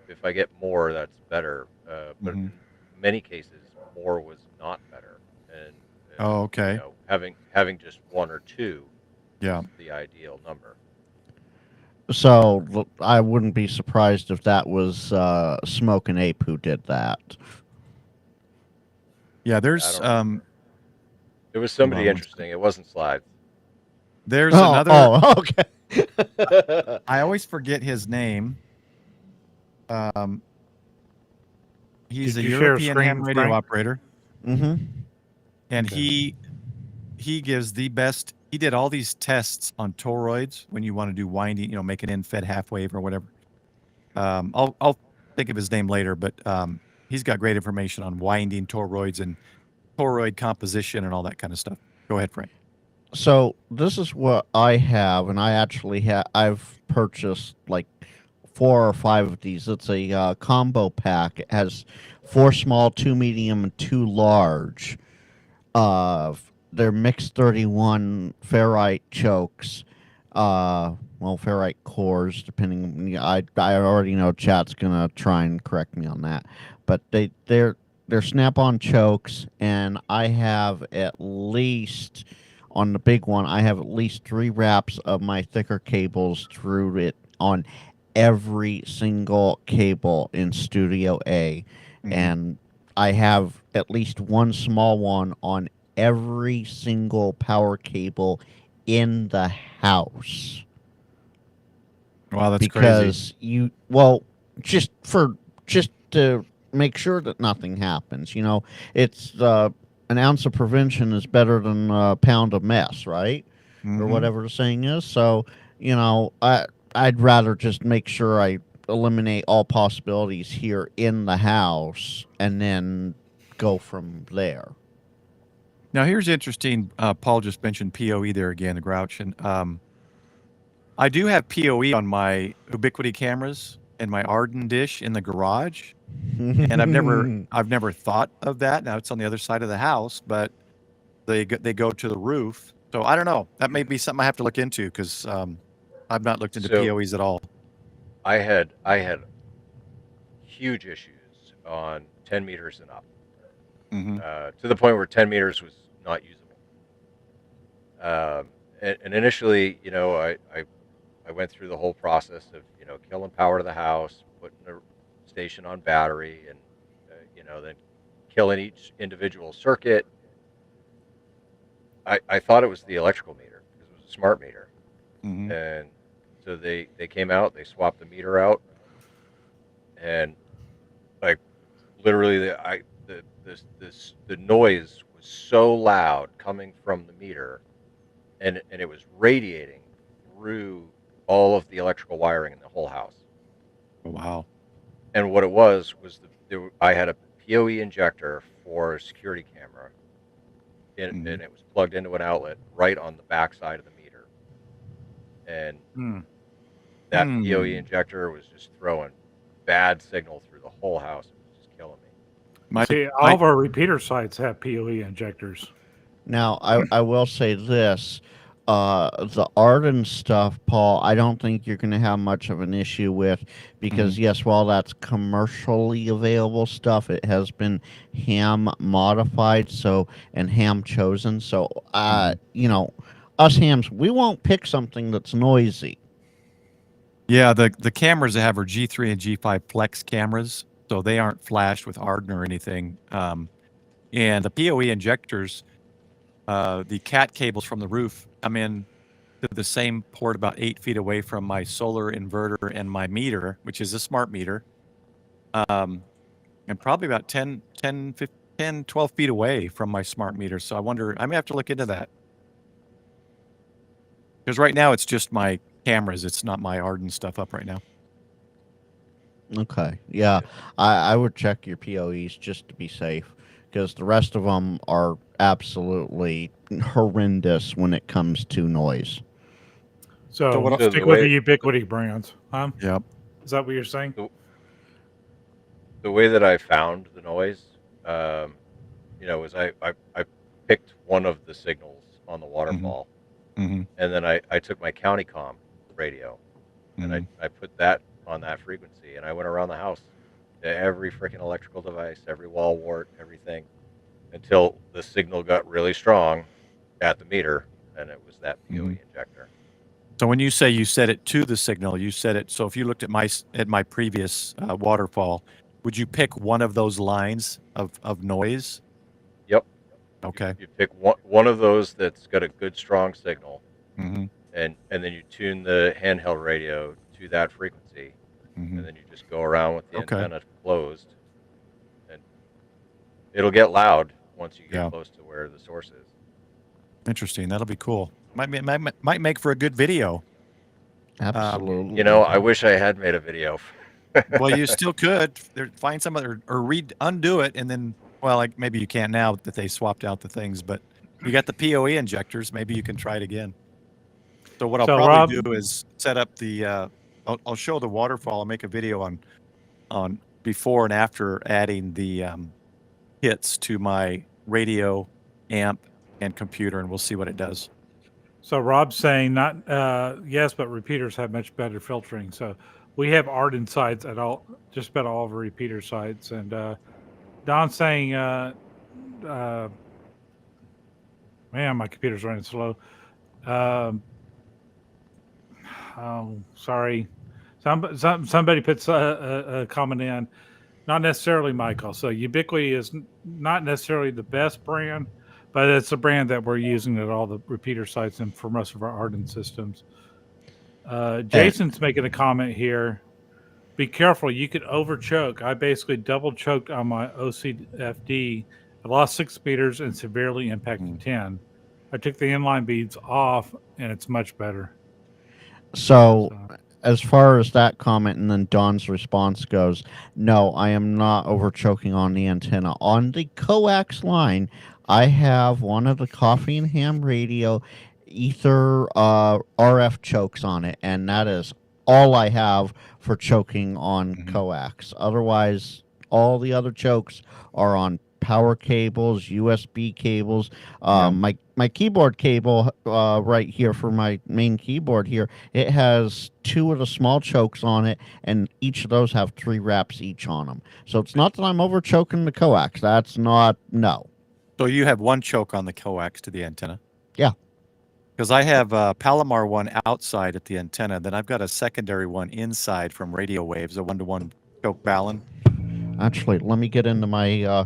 [SPEAKER 3] if I get more, that's better. But in many cases, more was not better. And
[SPEAKER 1] okay.
[SPEAKER 3] Having just one or two is the ideal number.
[SPEAKER 2] So I wouldn't be surprised if that was Smoke and Ape who did that.
[SPEAKER 1] Yeah, there's
[SPEAKER 3] it was somebody interesting. It wasn't Slides.
[SPEAKER 1] There's another.
[SPEAKER 2] Oh, okay.
[SPEAKER 1] I always forget his name. He's a European ham radio operator.
[SPEAKER 2] Mm-hmm.
[SPEAKER 1] And he gives the best. He did all these tests on toroids when you want to do winding, make an in-fed half wave or whatever. I'll think of his name later, but he's got great information on winding toroids and toroid composition and all that kind of stuff. Go ahead, Frank.
[SPEAKER 2] So this is what I have, and I've purchased like 4 or 5 of these. It's a combo pack. It has 4 small, 2 medium, and 2 large. They're mixed 31 ferrite chokes, ferrite cores, depending. I already know chat's gonna try and correct me on that, but they're snap-on chokes, and I have at least, on the big one, I have at least 3 wraps of my thicker cables through it on every single cable in Studio A, and I have at least 1 small one on every single power cable in the house.
[SPEAKER 1] Wow, that's
[SPEAKER 2] because
[SPEAKER 1] crazy.
[SPEAKER 2] Just to make sure that nothing happens. It's an ounce of prevention is better than a pound of mess, right? Or whatever the saying is. So, I'd rather just make sure I eliminate all possibilities here in the house and then go from there.
[SPEAKER 1] Now, here's interesting. Paul just mentioned PoE there again, the Grouch. And I do have PoE on my Ubiquiti cameras and my Arden dish in the garage. And I've never thought of that. Now, it's on the other side of the house, but they go to the roof. So I don't know. That may be something I have to look into because I've not looked into PoEs at all.
[SPEAKER 3] I had huge issues on 10 meters and up. To the point where 10 meters was not usable. And initially, I went through the whole process of, killing power to the house, putting a station on battery, and, then killing each individual circuit. I thought it was the electrical meter because it was a smart meter. And so they came out, they swapped the meter out, and like literally the noise was so loud coming from the meter, and it was radiating through all of the electrical wiring in the whole house.
[SPEAKER 1] Wow.
[SPEAKER 3] And what it was I had a PoE injector for a security camera, and it was plugged into an outlet right on the back side of the meter. And that PoE injector was just throwing bad signal through the whole house. It was just killing me.
[SPEAKER 4] See, all of our repeater sites have PoE injectors.
[SPEAKER 2] Now, I will say this. The Arden stuff, Paul, I don't think you're going to have much of an issue with because, yes, while that's commercially available stuff, it has been ham modified and ham chosen. So, us hams, we won't pick something that's noisy.
[SPEAKER 1] Yeah, the cameras I have are G3 and G5 Flex cameras, so they aren't flashed with Arden or anything. And the PoE injectors, the cat cables from the roof come in to the same port about 8 feet away from my solar inverter and my meter, which is a smart meter, and probably about 10, 12 feet away from my smart meter. So I wonder, I may have to look into that. Because right now it's just my cameras. It's not my Arden stuff up right now.
[SPEAKER 2] Okay. Yeah, I would check your PoEs just to be safe because the rest of them are absolutely horrendous when it comes to noise.
[SPEAKER 4] So
[SPEAKER 1] what-
[SPEAKER 4] stick with the Ubiquity brands, huh?
[SPEAKER 1] Yep.
[SPEAKER 4] Is that what you're saying?
[SPEAKER 3] The way that I found the noise, was I picked one of the signals on the waterfall,
[SPEAKER 1] Mm-hmm.
[SPEAKER 3] and then I took my county comm radio, and I put that on that frequency, and I went around the house to every freaking electrical device, every wall wart, everything, until the signal got really strong at the meter, and it was that PoE injector.
[SPEAKER 1] So when you say you set it to the signal, you set it. So if you looked at my previous waterfall, would you pick one of those lines of noise?
[SPEAKER 3] Yep.
[SPEAKER 1] Okay.
[SPEAKER 3] You pick one of those that's got a good strong signal,
[SPEAKER 1] Mm-hmm.
[SPEAKER 3] and then you tune the handheld radio to that frequency, and then you just go around with the antenna closed, and it'll get loud once you get close to where the source is.
[SPEAKER 1] Interesting. That'll be cool. Might make for a good video.
[SPEAKER 2] Absolutely.
[SPEAKER 3] I wish I had made a video.
[SPEAKER 1] Well, you still could find some other or undo it, and then maybe you can't now that they swapped out the things, but you got the PoE injectors. Maybe you can try it again. So what I'll probably do is set up the. I'll show the waterfall. I'll make a video on before and after adding the hits to my radio, amp, and computer, and we'll see what it does.
[SPEAKER 4] So Rob's saying not yes, but repeaters have much better filtering. So we have Arden sites at just about all of our repeater sites, and Don's saying, man, my computer's running slow. Sorry. Somebody puts a comment in. Not necessarily Michael. So Ubiquity is not necessarily the best brand, but it's a brand that we're using at all the repeater sites and for most of our Arden systems. Jason's making a comment here. Be careful. You could overchoke. I basically double choked on my OCFD. I lost 6 meters and severely impacted 10. I took the inline beads off, and it's much better.
[SPEAKER 2] So, as far as that comment and then Don's response goes, no, I am not overchoking on the antenna. On the coax line, I have one of the coffee and ham radio ether RF chokes on it, and that is all I have for choking on coax. Otherwise, all the other chokes are on power cables, USB cables. My keyboard cable right here for my main keyboard here, it has 2 of the small chokes on it, and each of those have 3 wraps each on them. So it's not that I'm over choking the coax. That's not, no.
[SPEAKER 1] So you have one choke on the coax to the antenna?
[SPEAKER 2] Yeah.
[SPEAKER 1] Because I have a Palomar one outside at the antenna, then I've got a secondary one inside from radio waves, a 1-to-1 choke balun.
[SPEAKER 2] Actually, let me get into my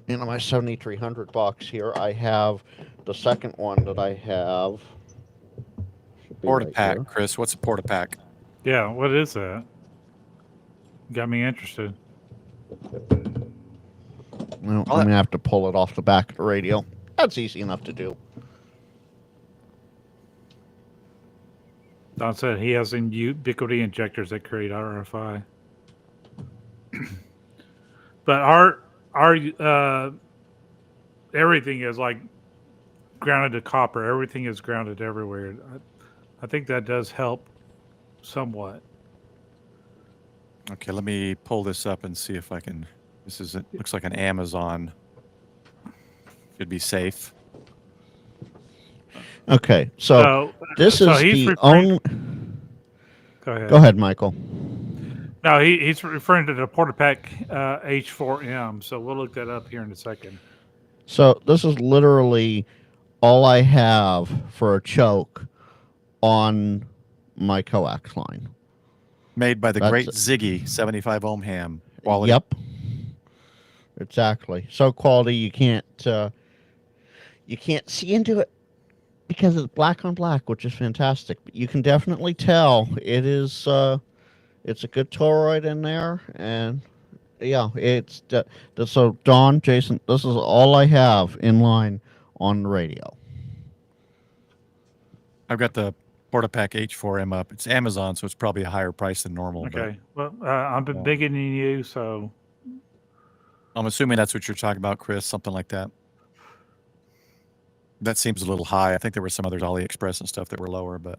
[SPEAKER 2] 7300 box here. I have the second one that I have.
[SPEAKER 1] Porta-pack, Chris. What's a porta-pack?
[SPEAKER 4] Yeah, what is that? Got me interested.
[SPEAKER 2] Well, I'm going to have to pull it off the back of the radio. That's easy enough to do.
[SPEAKER 4] Don said he has Ubiquity injectors that create RFI. But our everything is like grounded to copper. Everything is grounded everywhere. I think that does help somewhat.
[SPEAKER 1] Okay, let me pull this up and see if I can. This is looks like an Amazon. Should be safe.
[SPEAKER 2] Okay, so this
[SPEAKER 4] so
[SPEAKER 2] is
[SPEAKER 4] he's
[SPEAKER 2] the
[SPEAKER 4] referring.
[SPEAKER 2] only.
[SPEAKER 4] Go ahead.
[SPEAKER 2] Go ahead, Michael.
[SPEAKER 4] No, he's referring to the Portapack H4M. So we'll look that up here in a second.
[SPEAKER 2] So this is literally all I have for a choke on my coax line.
[SPEAKER 1] Made by the
[SPEAKER 2] That's
[SPEAKER 1] great
[SPEAKER 2] it.
[SPEAKER 1] Ziggy 75 ohm ham. Quality.
[SPEAKER 2] Yep. Exactly. So quality you can't see into it because it's black on black, which is fantastic. But you can definitely tell it is it's a good toroid in there, and yeah, it's so Don, Jason, this is all I have in line on the radio.
[SPEAKER 1] I've got the Portapack H4M up. It's Amazon, so it's probably a higher price than normal.
[SPEAKER 4] Okay. Well, I'm bigger than you, so
[SPEAKER 1] I'm assuming that's what you're talking about, Chris. Something like that. That seems a little high. I think there were some others, AliExpress and stuff, that were lower, but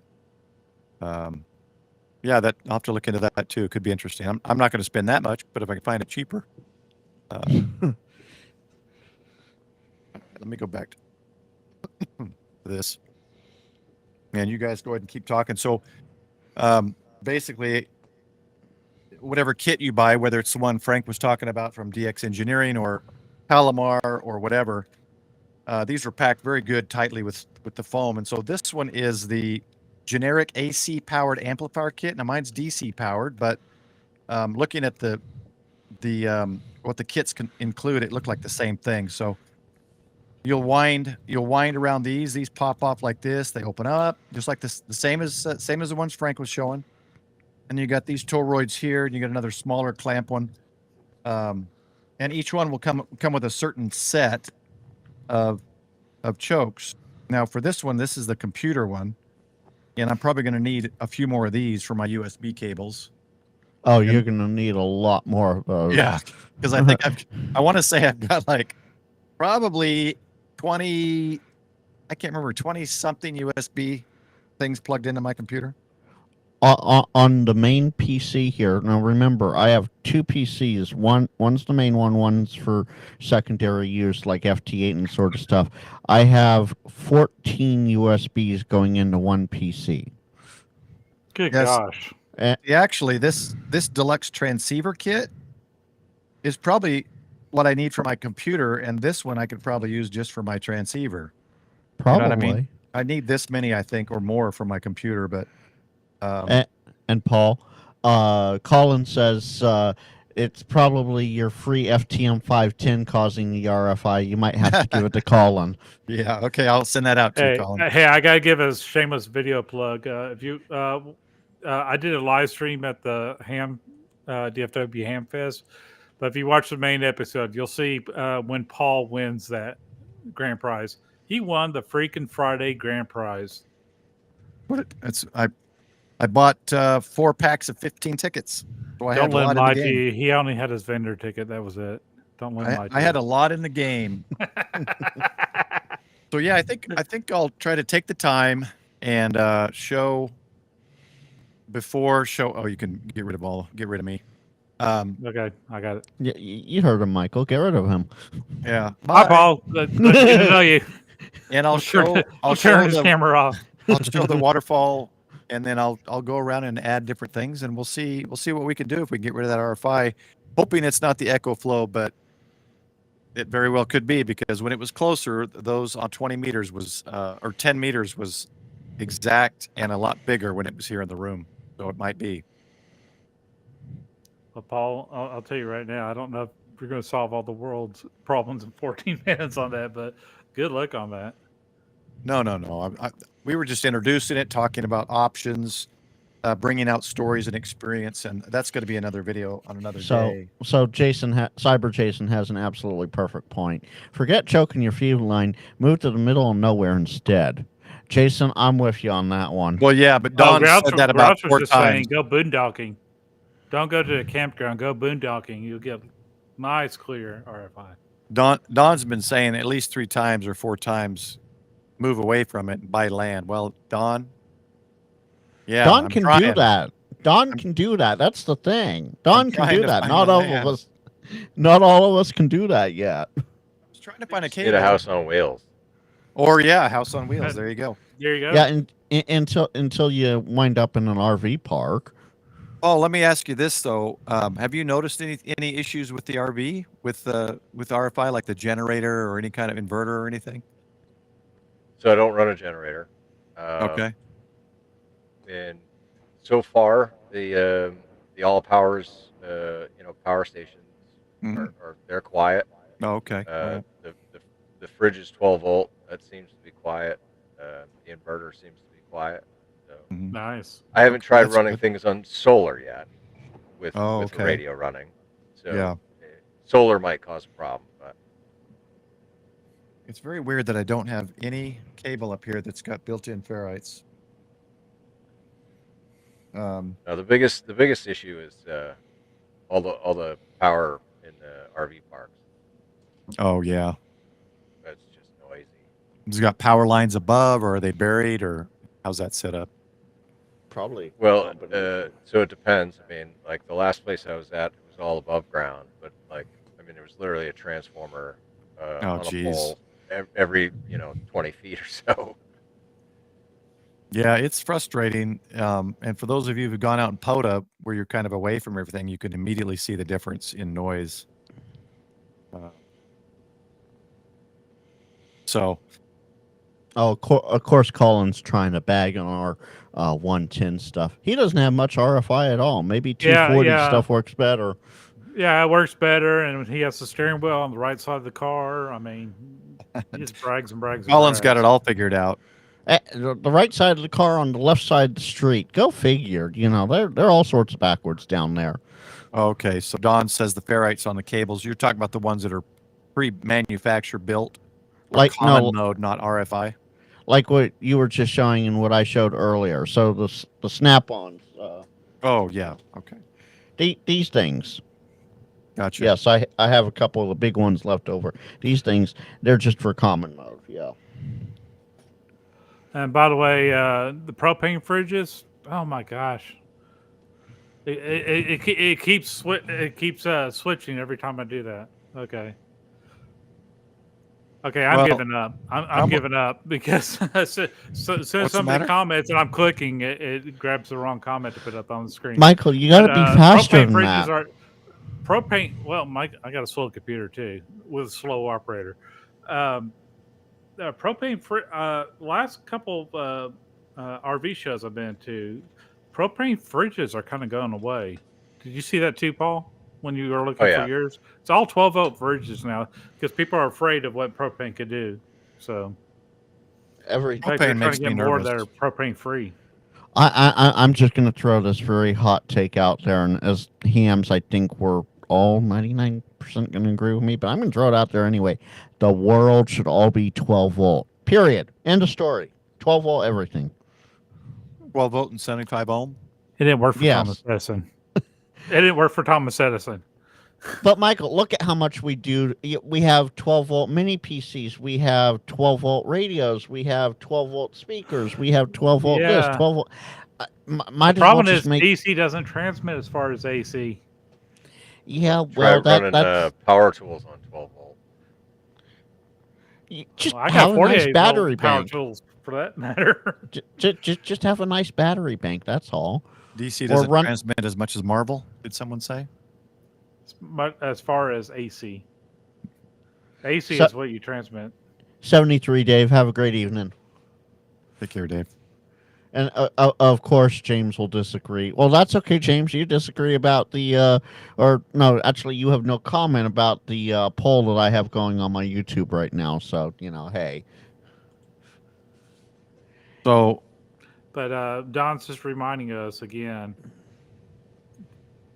[SPEAKER 1] yeah, that I'll have to look into that too. It could be interesting. I'm not going to spend that much, but if I can find it cheaper. Let me go back to this. And you guys go ahead and keep talking. So basically, whatever kit you buy, whether it's the one Frank was talking about from DX Engineering or Palomar or whatever, these are packed very good tightly with the foam. And so this one is the generic AC powered amplifier kit. Now mine's DC powered, but looking at the what the kits can include, it looked like the same thing. So you'll wind around these pop off like this. They open up just like this, the same as the ones Frank was showing. And you got these toroids here, and you got another smaller clamp one. And each one will come with a certain set of chokes. Now for this one, this is the computer one, and I'm probably going to need a few more of these for my USB cables.
[SPEAKER 2] Oh, you're going to need a lot more of those.
[SPEAKER 1] Yeah, because I think I want to say I've got like probably 20, I can't remember, 20 something USB things plugged into my computer.
[SPEAKER 2] On the main PC here, now remember, I have two PCs. One's the main one, one's for secondary use like FT8 and sort of stuff. I have 14 USBs going into one PC.
[SPEAKER 4] Good gosh.
[SPEAKER 1] Actually, this deluxe transceiver kit is probably what I need for my computer, and this one I could probably use just for my transceiver.
[SPEAKER 2] Probably.
[SPEAKER 1] You know what I mean? I need this many, I think, or more for my computer, but
[SPEAKER 2] and Paul, Colin says it's probably your free FTM 510 causing the RFI. You might have to give it to Colin.
[SPEAKER 1] Yeah, okay, I'll send that out to Colin.
[SPEAKER 4] Hey, I gotta give a shameless video plug. If you, I did a live stream at the DFW Ham Fest, but if you watch the main episode, you'll see when Paul wins that grand prize. He won the freaking Friday grand prize.
[SPEAKER 1] I bought 4 packs of 15 tickets. So I
[SPEAKER 4] Don't let him lie to you. He only had his vendor ticket. That was it. Don't let him lie to you.
[SPEAKER 1] I had a lot in the game. So yeah, I think I'll try to take the time and show. Oh, you can get rid of me.
[SPEAKER 4] Okay, I got it.
[SPEAKER 2] Yeah, you heard him, Michael. Get rid of him.
[SPEAKER 1] Yeah.
[SPEAKER 4] Bye, Paul. Good to know you.
[SPEAKER 1] And I'll turn
[SPEAKER 4] his camera off.
[SPEAKER 1] I'll show the waterfall, and then I'll go around and add different things, and we'll see what we can do if we can get rid of that RFI. Hoping it's not the echo flow, but it very well could be, because when it was closer, those on 20 meters was or 10 meters was exact and a lot bigger when it was here in the room. So it might be.
[SPEAKER 4] Well, Paul, I'll tell you right now, I don't know if you're going to solve all the world's problems in 14 minutes on that, but good luck on that.
[SPEAKER 1] No. We were just introducing it, talking about options, bringing out stories and experience, and that's going to be another video on another day.
[SPEAKER 2] So Cyber Jason has an absolutely perfect point. Forget choking your fuel line, move to the middle of nowhere instead. Jason, I'm with you on that one.
[SPEAKER 1] Well, yeah, but Don said that about 4 times.
[SPEAKER 4] Saying, go boondocking. Don't go to the campground. Go boondocking. You'll get nice, clear RFI.
[SPEAKER 1] Don's been saying at least 3 times or 4 times, move away from it and buy land. Well, Don, yeah,
[SPEAKER 2] Don can do that. Don can do that. That's the thing. Don can
[SPEAKER 1] trying
[SPEAKER 2] do
[SPEAKER 1] to
[SPEAKER 2] that.
[SPEAKER 1] find
[SPEAKER 2] Not
[SPEAKER 1] the
[SPEAKER 2] all
[SPEAKER 1] land.
[SPEAKER 2] of us. Not all of us can do that yet.
[SPEAKER 1] I was trying to find a
[SPEAKER 3] Just need
[SPEAKER 1] cable.
[SPEAKER 3] a house on wheels.
[SPEAKER 1] Or yeah, House on Wheels. There you go.
[SPEAKER 4] There you go.
[SPEAKER 2] Yeah, until you wind up in an RV park.
[SPEAKER 1] Oh, let me ask you this though: have you noticed any issues with the RV with RFI, like the generator or any kind of inverter or anything?
[SPEAKER 3] So I don't run a generator.
[SPEAKER 1] Okay.
[SPEAKER 3] And so far, the all powers, power stations
[SPEAKER 1] Mhm.
[SPEAKER 3] are they're quiet.
[SPEAKER 1] Oh, okay. All right.
[SPEAKER 3] The fridge is 12 volt. That seems to be quiet. The inverter seems to be quiet. So
[SPEAKER 1] Mhm.
[SPEAKER 4] Nice.
[SPEAKER 3] I haven't tried
[SPEAKER 1] that's
[SPEAKER 3] running
[SPEAKER 1] good.
[SPEAKER 3] things on solar yet with
[SPEAKER 1] Oh,
[SPEAKER 3] with the
[SPEAKER 1] okay.
[SPEAKER 3] radio running. So
[SPEAKER 1] Yeah.
[SPEAKER 3] solar might cause a problem, but
[SPEAKER 1] It's very weird that I don't have any cable up here that's got built-in ferrites.
[SPEAKER 3] no, the biggest issue is all the power in the RV parks.
[SPEAKER 1] Oh yeah.
[SPEAKER 3] That's just noisy.
[SPEAKER 1] It's got power lines above, or are they buried, or how's that set up?
[SPEAKER 2] Probably.
[SPEAKER 3] Well, so it depends. I mean, like the last place I was at, it was all above ground, but there was literally a transformer
[SPEAKER 1] Oh,
[SPEAKER 3] on a
[SPEAKER 1] geez.
[SPEAKER 3] pole every 20 feet or so.
[SPEAKER 1] Yeah, it's frustrating. And for those of you who've gone out in POTA, where you're kind of away from everything, you can immediately see the difference in noise. So,
[SPEAKER 2] of course, Colin's trying to bag on our 110 stuff. He doesn't have much RFI at all. Maybe 240 stuff works better.
[SPEAKER 4] Yeah, it works better, and he has the steering wheel on the right side of the car. I mean, he just brags and brags.
[SPEAKER 1] Colin's got it all figured out.
[SPEAKER 2] The right side of the car on the left side of the street. Go figure. They're all sorts of backwards down there.
[SPEAKER 1] Okay, so Don says the ferrites on the cables. You're talking about the ones that are pre-manufactured built,
[SPEAKER 2] like
[SPEAKER 1] common mode, not RFI.
[SPEAKER 2] Like what you were just showing and what I showed earlier. So the snap-ons.
[SPEAKER 1] Oh yeah, okay.
[SPEAKER 2] These things.
[SPEAKER 1] Gotcha.
[SPEAKER 2] Yes, I have a couple of the big ones left over. These things, they're just for common mode. Yeah.
[SPEAKER 4] And by the way, the propane fridges. Oh my gosh, it keeps switching every time I do that. Okay, I'm giving up. I'm giving up because as soon as somebody comments and I'm clicking, it grabs the wrong comment to put up on the screen.
[SPEAKER 2] Michael, you got to be faster than that.
[SPEAKER 4] Propane. Well, Mike, I got a slow computer too with a slow operator. Propane last couple of RV shows I've been to, propane fridges are kind of going away. Did you see that too, Paul? When you were looking for yours, it's all 12-volt fridges now because people are afraid of what propane could do. So
[SPEAKER 1] propane makes me nervous.
[SPEAKER 4] That are propane free.
[SPEAKER 2] I'm just going to throw this very hot take out there, and as hams, I think we're all 99% going to agree with me, but I'm going to throw it out there anyway. The world should all be 12 volt. Period. End of story. 12 volt everything.
[SPEAKER 1] 12 volt and 75 ohm.
[SPEAKER 4] It didn't work for Thomas Edison. It didn't work for Thomas Edison.
[SPEAKER 2] But Michael, look at how much we do. We have 12 volt mini PCs. We have 12 volt radios. We have 12 volt speakers. We have 12 volt this, 12 volt.
[SPEAKER 4] The problem is DC doesn't transmit as far as AC.
[SPEAKER 2] Yeah, well,
[SPEAKER 3] that's power tools on 12 volt.
[SPEAKER 2] Just I got 48 nice battery
[SPEAKER 4] power
[SPEAKER 2] bank.
[SPEAKER 4] Tools for that matter.
[SPEAKER 2] just have a nice battery bank. That's all.
[SPEAKER 1] DC doesn't transmit as much as Marvel. Did someone say?
[SPEAKER 4] As far as AC, AC is what you transmit.
[SPEAKER 2] 73, Dave. Have a great evening.
[SPEAKER 1] Take care, Dave.
[SPEAKER 2] And of course, James will disagree. Well, that's okay, James. You disagree about the, or no, actually, you have no comment about the poll that I have going on my YouTube right now. So, hey.
[SPEAKER 1] So.
[SPEAKER 4] But Don's just reminding us again.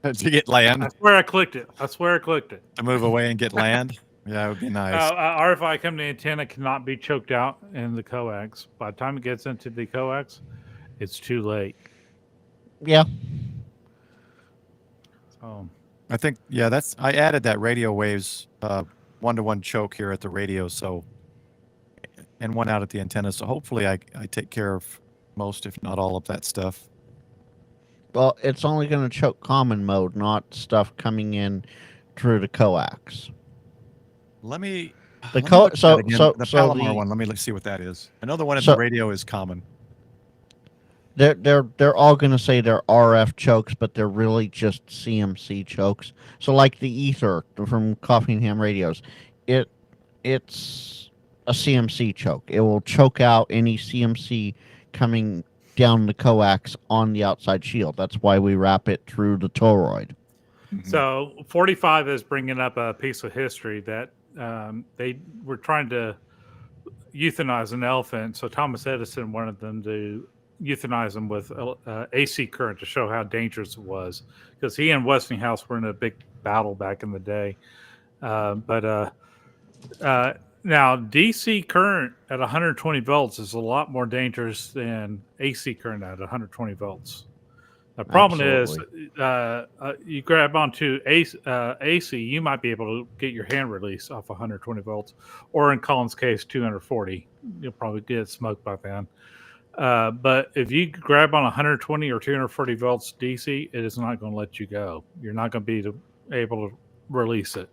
[SPEAKER 1] To get land.
[SPEAKER 4] I swear I clicked it.
[SPEAKER 1] To move away and get land. Yeah, it would be nice.
[SPEAKER 4] RFI coming to antenna cannot be choked out in the coax. By the time it gets into the coax, it's too late.
[SPEAKER 2] Yeah.
[SPEAKER 4] So
[SPEAKER 1] I think I added that radio waves 1-to-1 choke here at the radio, and one out at the antenna. So hopefully I take care of most, if not all, of that stuff.
[SPEAKER 2] Well, it's only going to choke common mode, not stuff coming in through the coax.
[SPEAKER 1] Let me
[SPEAKER 2] The
[SPEAKER 1] let me look at that again. The
[SPEAKER 2] so
[SPEAKER 1] Palomar one. Let me see what that is. I know the one at the radio is common.
[SPEAKER 2] they're all going to say they're RF chokes, but they're really just CMC chokes. So like the ether from Coffee and Ham radios, it's a CMC choke. It will choke out any CMC coming down the coax on the outside shield. That's why we wrap it through the toroid.
[SPEAKER 1] Mhm.
[SPEAKER 4] So 45 is bringing up a piece of history that they were trying to euthanize an elephant. So Thomas Edison wanted them to euthanize him with AC current to show how dangerous it was, because he and Westinghouse were in a big battle back in the day. Now DC current at 120 volts is a lot more dangerous than AC current at 120 volts. The problem is, you grab onto AC, you might be able to get your hand release off 120 volts, or in Colin's case, 240. You'll probably get smoked by then. But if you grab on 120 or 240 volts DC, it is not going to let you go. You're not going to be able to release it,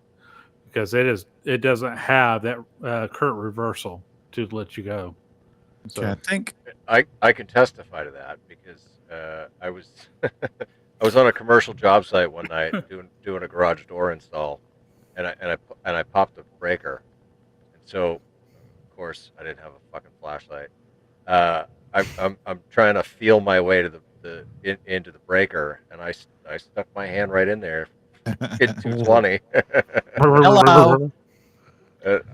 [SPEAKER 4] because it doesn't have that current reversal to let you go. So
[SPEAKER 1] Okay, I think
[SPEAKER 3] I can testify to that because I was I was on a commercial job site one night doing a garage door install, and I popped the breaker, and so of course I didn't have a fucking flashlight. I'm trying to feel my way to into the breaker, and I stuck my hand right in there. Hit 220.
[SPEAKER 2] Hello.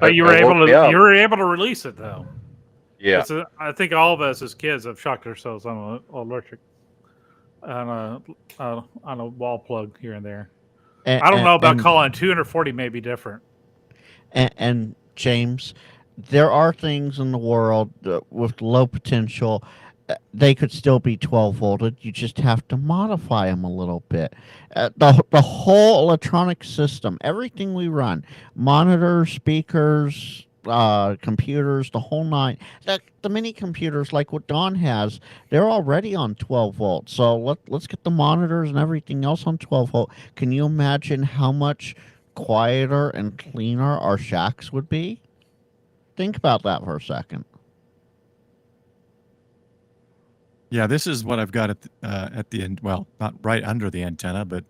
[SPEAKER 4] but you were able to release it though.
[SPEAKER 3] Yeah.
[SPEAKER 4] I think all of us as kids have shocked ourselves on an electric on a wall plug here and there. I don't know about Colin. 240 may be different.
[SPEAKER 2] And James, there are things in the world with low potential. They could still be 12 volted. You just have to modify them a little bit. The whole electronic system, everything we run, monitors, speakers, computers, the whole nine. The mini computers like what Don has, they're already on 12 volts. So let's get the monitors and everything else on 12 volt. Can you imagine how much quieter and cleaner our shacks would be? Think about that for a second.
[SPEAKER 1] Yeah, this is what I've got at the end. Well, not right under the antenna, but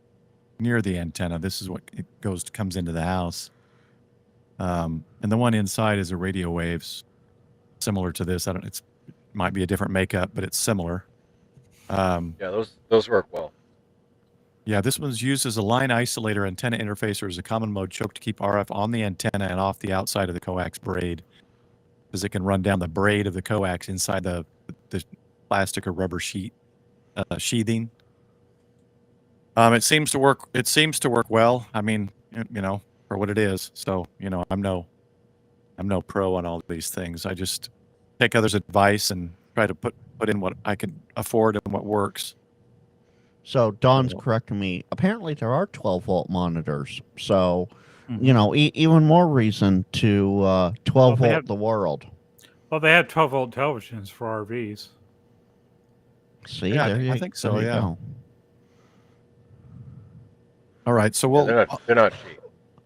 [SPEAKER 1] near the antenna. This is what comes into the house. And the one inside is a radio waves, similar to this. It might be a different makeup, but it's similar.
[SPEAKER 3] Yeah, those work well.
[SPEAKER 1] Yeah, this one's used as a line isolator, antenna interfacer, as a common mode choke to keep RF on the antenna and off the outside of the coax braid, because it can run down the braid of the coax inside the plastic or rubber sheathing. It seems to work. It seems to work well. I mean, for what it is. So, I'm no pro on all these things. I just take others' advice and try to put in what I can afford and what works.
[SPEAKER 2] So Don's correcting me. Apparently there are 12 volt monitors. So, even more reason to 12 volt the world.
[SPEAKER 4] Well, they have 12 volt televisions for RVs.
[SPEAKER 2] See,
[SPEAKER 1] yeah, I think so. Yeah.
[SPEAKER 2] Go.
[SPEAKER 1] All right, so
[SPEAKER 3] they're not cheap.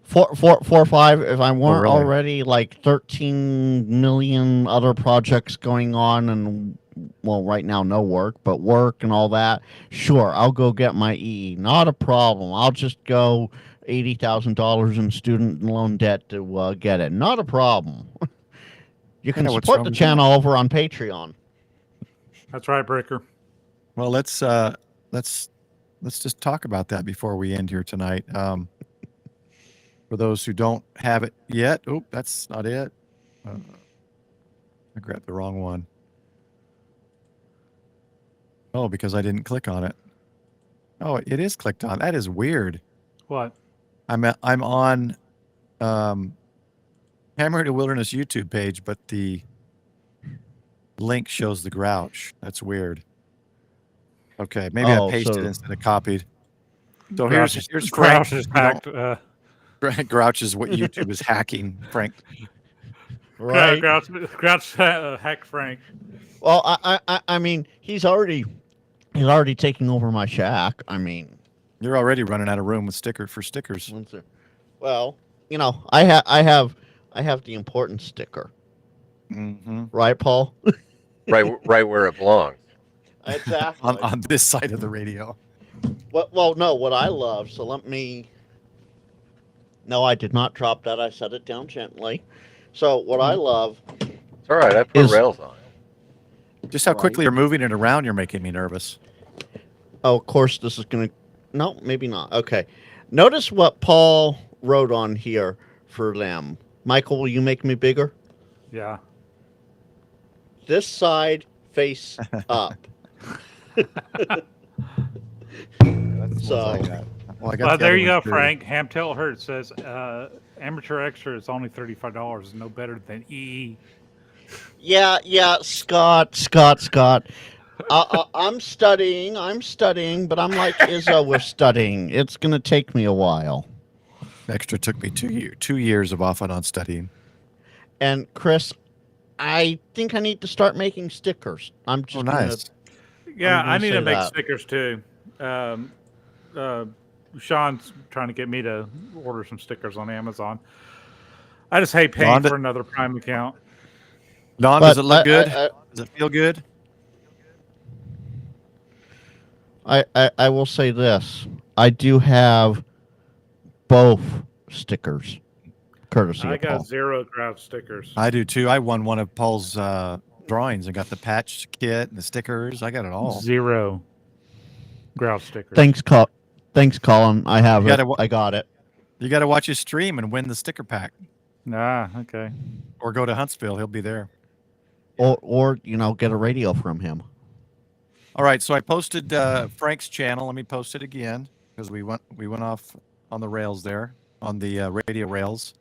[SPEAKER 2] 4.5. If I weren't
[SPEAKER 1] really?
[SPEAKER 2] already like 13 million other projects going on, and right now no work, but work and all that. Sure, I'll go get my EE. Not a problem. I'll just go $80,000 in student loan debt to get it. Not a problem. You can support the channel over on Patreon.
[SPEAKER 4] That's right, Breaker.
[SPEAKER 1] Well, let's just talk about that before we end here tonight. For those who don't have it yet, that's not it. I grabbed the wrong one. Oh, because I didn't click on it. Oh, it is clicked on. That is weird.
[SPEAKER 4] What?
[SPEAKER 1] I'm on Hammer to Wilderness YouTube page, but the link shows the Grouch. That's weird. Okay, maybe I pasted instead of copied. So here's Frank.
[SPEAKER 4] Grouch is hacked.
[SPEAKER 1] Grouch is what YouTube is hacking, Frank.
[SPEAKER 2] Right.
[SPEAKER 4] Grouch hacked Frank.
[SPEAKER 2] Well, I mean, he's already He's already taking over my shack. I mean,
[SPEAKER 1] You're already running out of room with stickers.
[SPEAKER 2] well, I have the important sticker,
[SPEAKER 1] Mm-hmm.
[SPEAKER 2] right, Paul?
[SPEAKER 3] right where it belongs.
[SPEAKER 2] Exactly.
[SPEAKER 1] On this side of the radio.
[SPEAKER 2] Well, no, what I love. So let me. No, I did not drop that. I set it down gently. So what I love
[SPEAKER 3] It's all right. I put rails on.
[SPEAKER 1] Just how
[SPEAKER 2] Right.
[SPEAKER 1] quickly you're moving it around, you're making me nervous.
[SPEAKER 2] Oh, of course, this is going to. No, maybe not. Okay. Notice what Paul wrote on here for them. Michael, will you make me bigger?
[SPEAKER 4] Yeah.
[SPEAKER 2] This side face up. So,
[SPEAKER 1] Well,
[SPEAKER 4] There you go, Frank. Hamtail Hurt says amateur extra is only $35, no better than EE.
[SPEAKER 2] yeah, Scott. I'm studying, but I'm like Izzo with studying. It's going to take me a while.
[SPEAKER 1] Extra took me 2 years of off and on studying.
[SPEAKER 2] And Chris, I think I need to start making stickers. I'm just
[SPEAKER 1] nice.
[SPEAKER 4] Yeah,
[SPEAKER 2] I'm gonna
[SPEAKER 4] I need
[SPEAKER 2] say
[SPEAKER 4] to make
[SPEAKER 2] that.
[SPEAKER 4] stickers too. Sean's trying to get me to order some stickers on Amazon. I just hate paying for another Prime account.
[SPEAKER 1] Don, does it look good? Does it feel good?
[SPEAKER 2] I will say this. I do have both stickers, courtesy
[SPEAKER 4] I
[SPEAKER 2] of
[SPEAKER 4] got
[SPEAKER 2] Paul.
[SPEAKER 4] 0 craft stickers.
[SPEAKER 1] I do too. I won one of Paul's drawings and got the patch kit and the stickers. I got it all.
[SPEAKER 4] 0 grout stickers.
[SPEAKER 2] Thanks, Colin. I have
[SPEAKER 1] You
[SPEAKER 2] it.
[SPEAKER 1] gotta
[SPEAKER 2] I got it.
[SPEAKER 1] You got to watch his stream and win the sticker pack,
[SPEAKER 4] Okay.
[SPEAKER 1] or go to Huntsville. He'll be there.
[SPEAKER 2] Or get a radio from him.
[SPEAKER 1] All right, so I posted Frank's channel. Let me post it again because we went off on the rails there on the radio rails.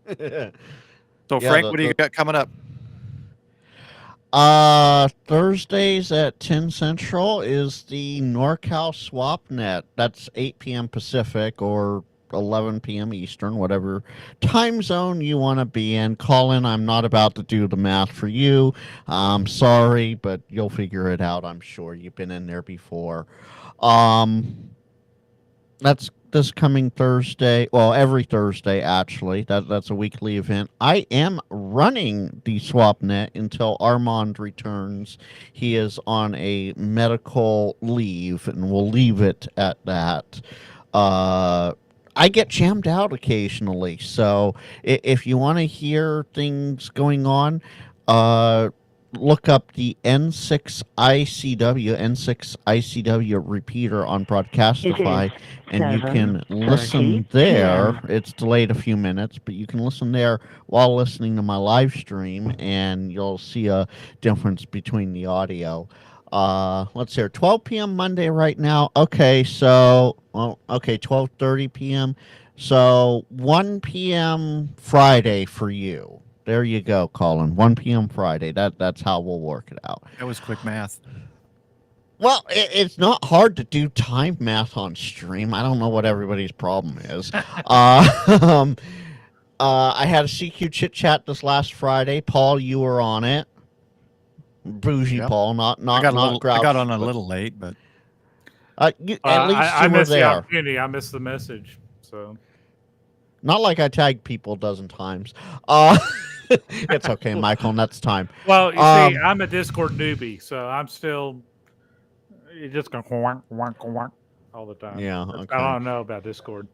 [SPEAKER 1] So
[SPEAKER 2] Yeah,
[SPEAKER 1] Frank, what do you got coming up?
[SPEAKER 2] Thursdays at 10 Central is the NorCal Swap Net. That's 8 p.m. Pacific or 11 p.m. Eastern, whatever time zone you want to be in. Call in. I'm not about to do the math for you. I'm sorry, but you'll figure it out. I'm sure you've been in there before. That's this coming Thursday. Well, every Thursday, actually. That's a weekly event. I am running the SwapNet until Armand returns. He is on a medical leave, and we'll leave it at that. I get jammed out occasionally, so if you want to hear things going on, look up the N6ICW repeater on Broadcastify, and you can listen there. It's delayed a few minutes, but you can listen there while listening to my live stream, and you'll see a difference between the audio. Let's see, 12 p.m. Monday right now. Okay, so 12:30 p.m. So 1 p.m. Friday for you. There you go, Colin. 1 p.m. Friday. That's how we'll work it out.
[SPEAKER 1] That was quick math.
[SPEAKER 2] Well, it's not hard to do time math on stream. I don't know what everybody's problem is. I had a CQ chit chat this last Friday. Paul, you were on it. Bougie
[SPEAKER 1] Yep.
[SPEAKER 2] Paul, not
[SPEAKER 1] I got on a
[SPEAKER 2] but,
[SPEAKER 1] little late, but
[SPEAKER 2] at least
[SPEAKER 4] I
[SPEAKER 2] you were
[SPEAKER 4] missed the
[SPEAKER 2] there.
[SPEAKER 4] opportunity. I missed the message. So
[SPEAKER 2] Not like I tagged people a dozen times. It's okay, Michael, and that's time.
[SPEAKER 4] well, you see, I'm a Discord newbie, so I'm still just going wonk, wonk, wonk all the time.
[SPEAKER 2] Yeah, okay.
[SPEAKER 4] I don't know about Discord.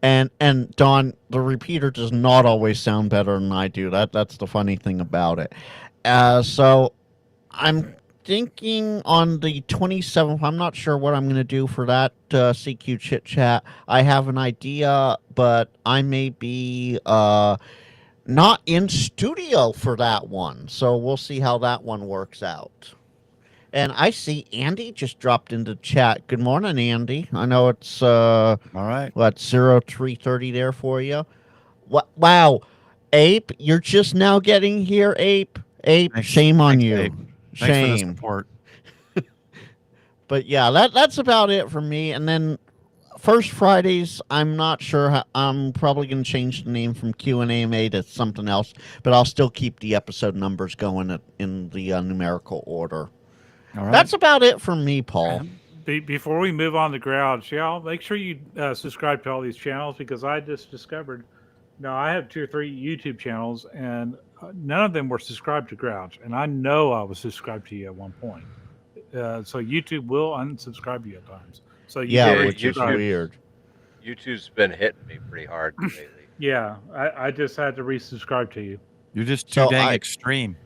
[SPEAKER 2] And Don, the repeater does not always sound better than I do. That's the funny thing about it. So I'm thinking on the 27th, I'm not sure what I'm going to do for that CQ chit chat. I have an idea, but I may be not in studio for that one. So we'll see how that one works out. And I see Andy just dropped into chat. Good morning, Andy. I know it's
[SPEAKER 1] all right.
[SPEAKER 2] 0330 there for you. Wow, Ape, you're just now getting here, Ape.
[SPEAKER 1] Thanks.
[SPEAKER 2] Shame on
[SPEAKER 1] Thanks,
[SPEAKER 2] you.
[SPEAKER 1] Ape. Thanks for the
[SPEAKER 2] Shame.
[SPEAKER 1] support.
[SPEAKER 2] But yeah, that's about it for me. And then first Fridays, I'm not sure. I'm probably going to change the name from Q&A to something else, but I'll still keep the episode numbers going in the numerical order.
[SPEAKER 1] All right.
[SPEAKER 2] That's about it for me, Paul.
[SPEAKER 4] Before we move on to Grouch, y'all make sure you subscribe to all these channels because I just discovered. Now I have 2 or 3 YouTube channels, and none of them were subscribed to Grouch, and I know I was subscribed to you at one point. So YouTube will unsubscribe you at times. So you
[SPEAKER 2] Yeah,
[SPEAKER 4] can
[SPEAKER 2] which is
[SPEAKER 4] resubscribe.
[SPEAKER 2] weird.
[SPEAKER 3] YouTube's been hitting me pretty hard lately.
[SPEAKER 4] Yeah, I just had to resubscribe to you.
[SPEAKER 1] You're just too
[SPEAKER 2] So
[SPEAKER 1] dang extreme.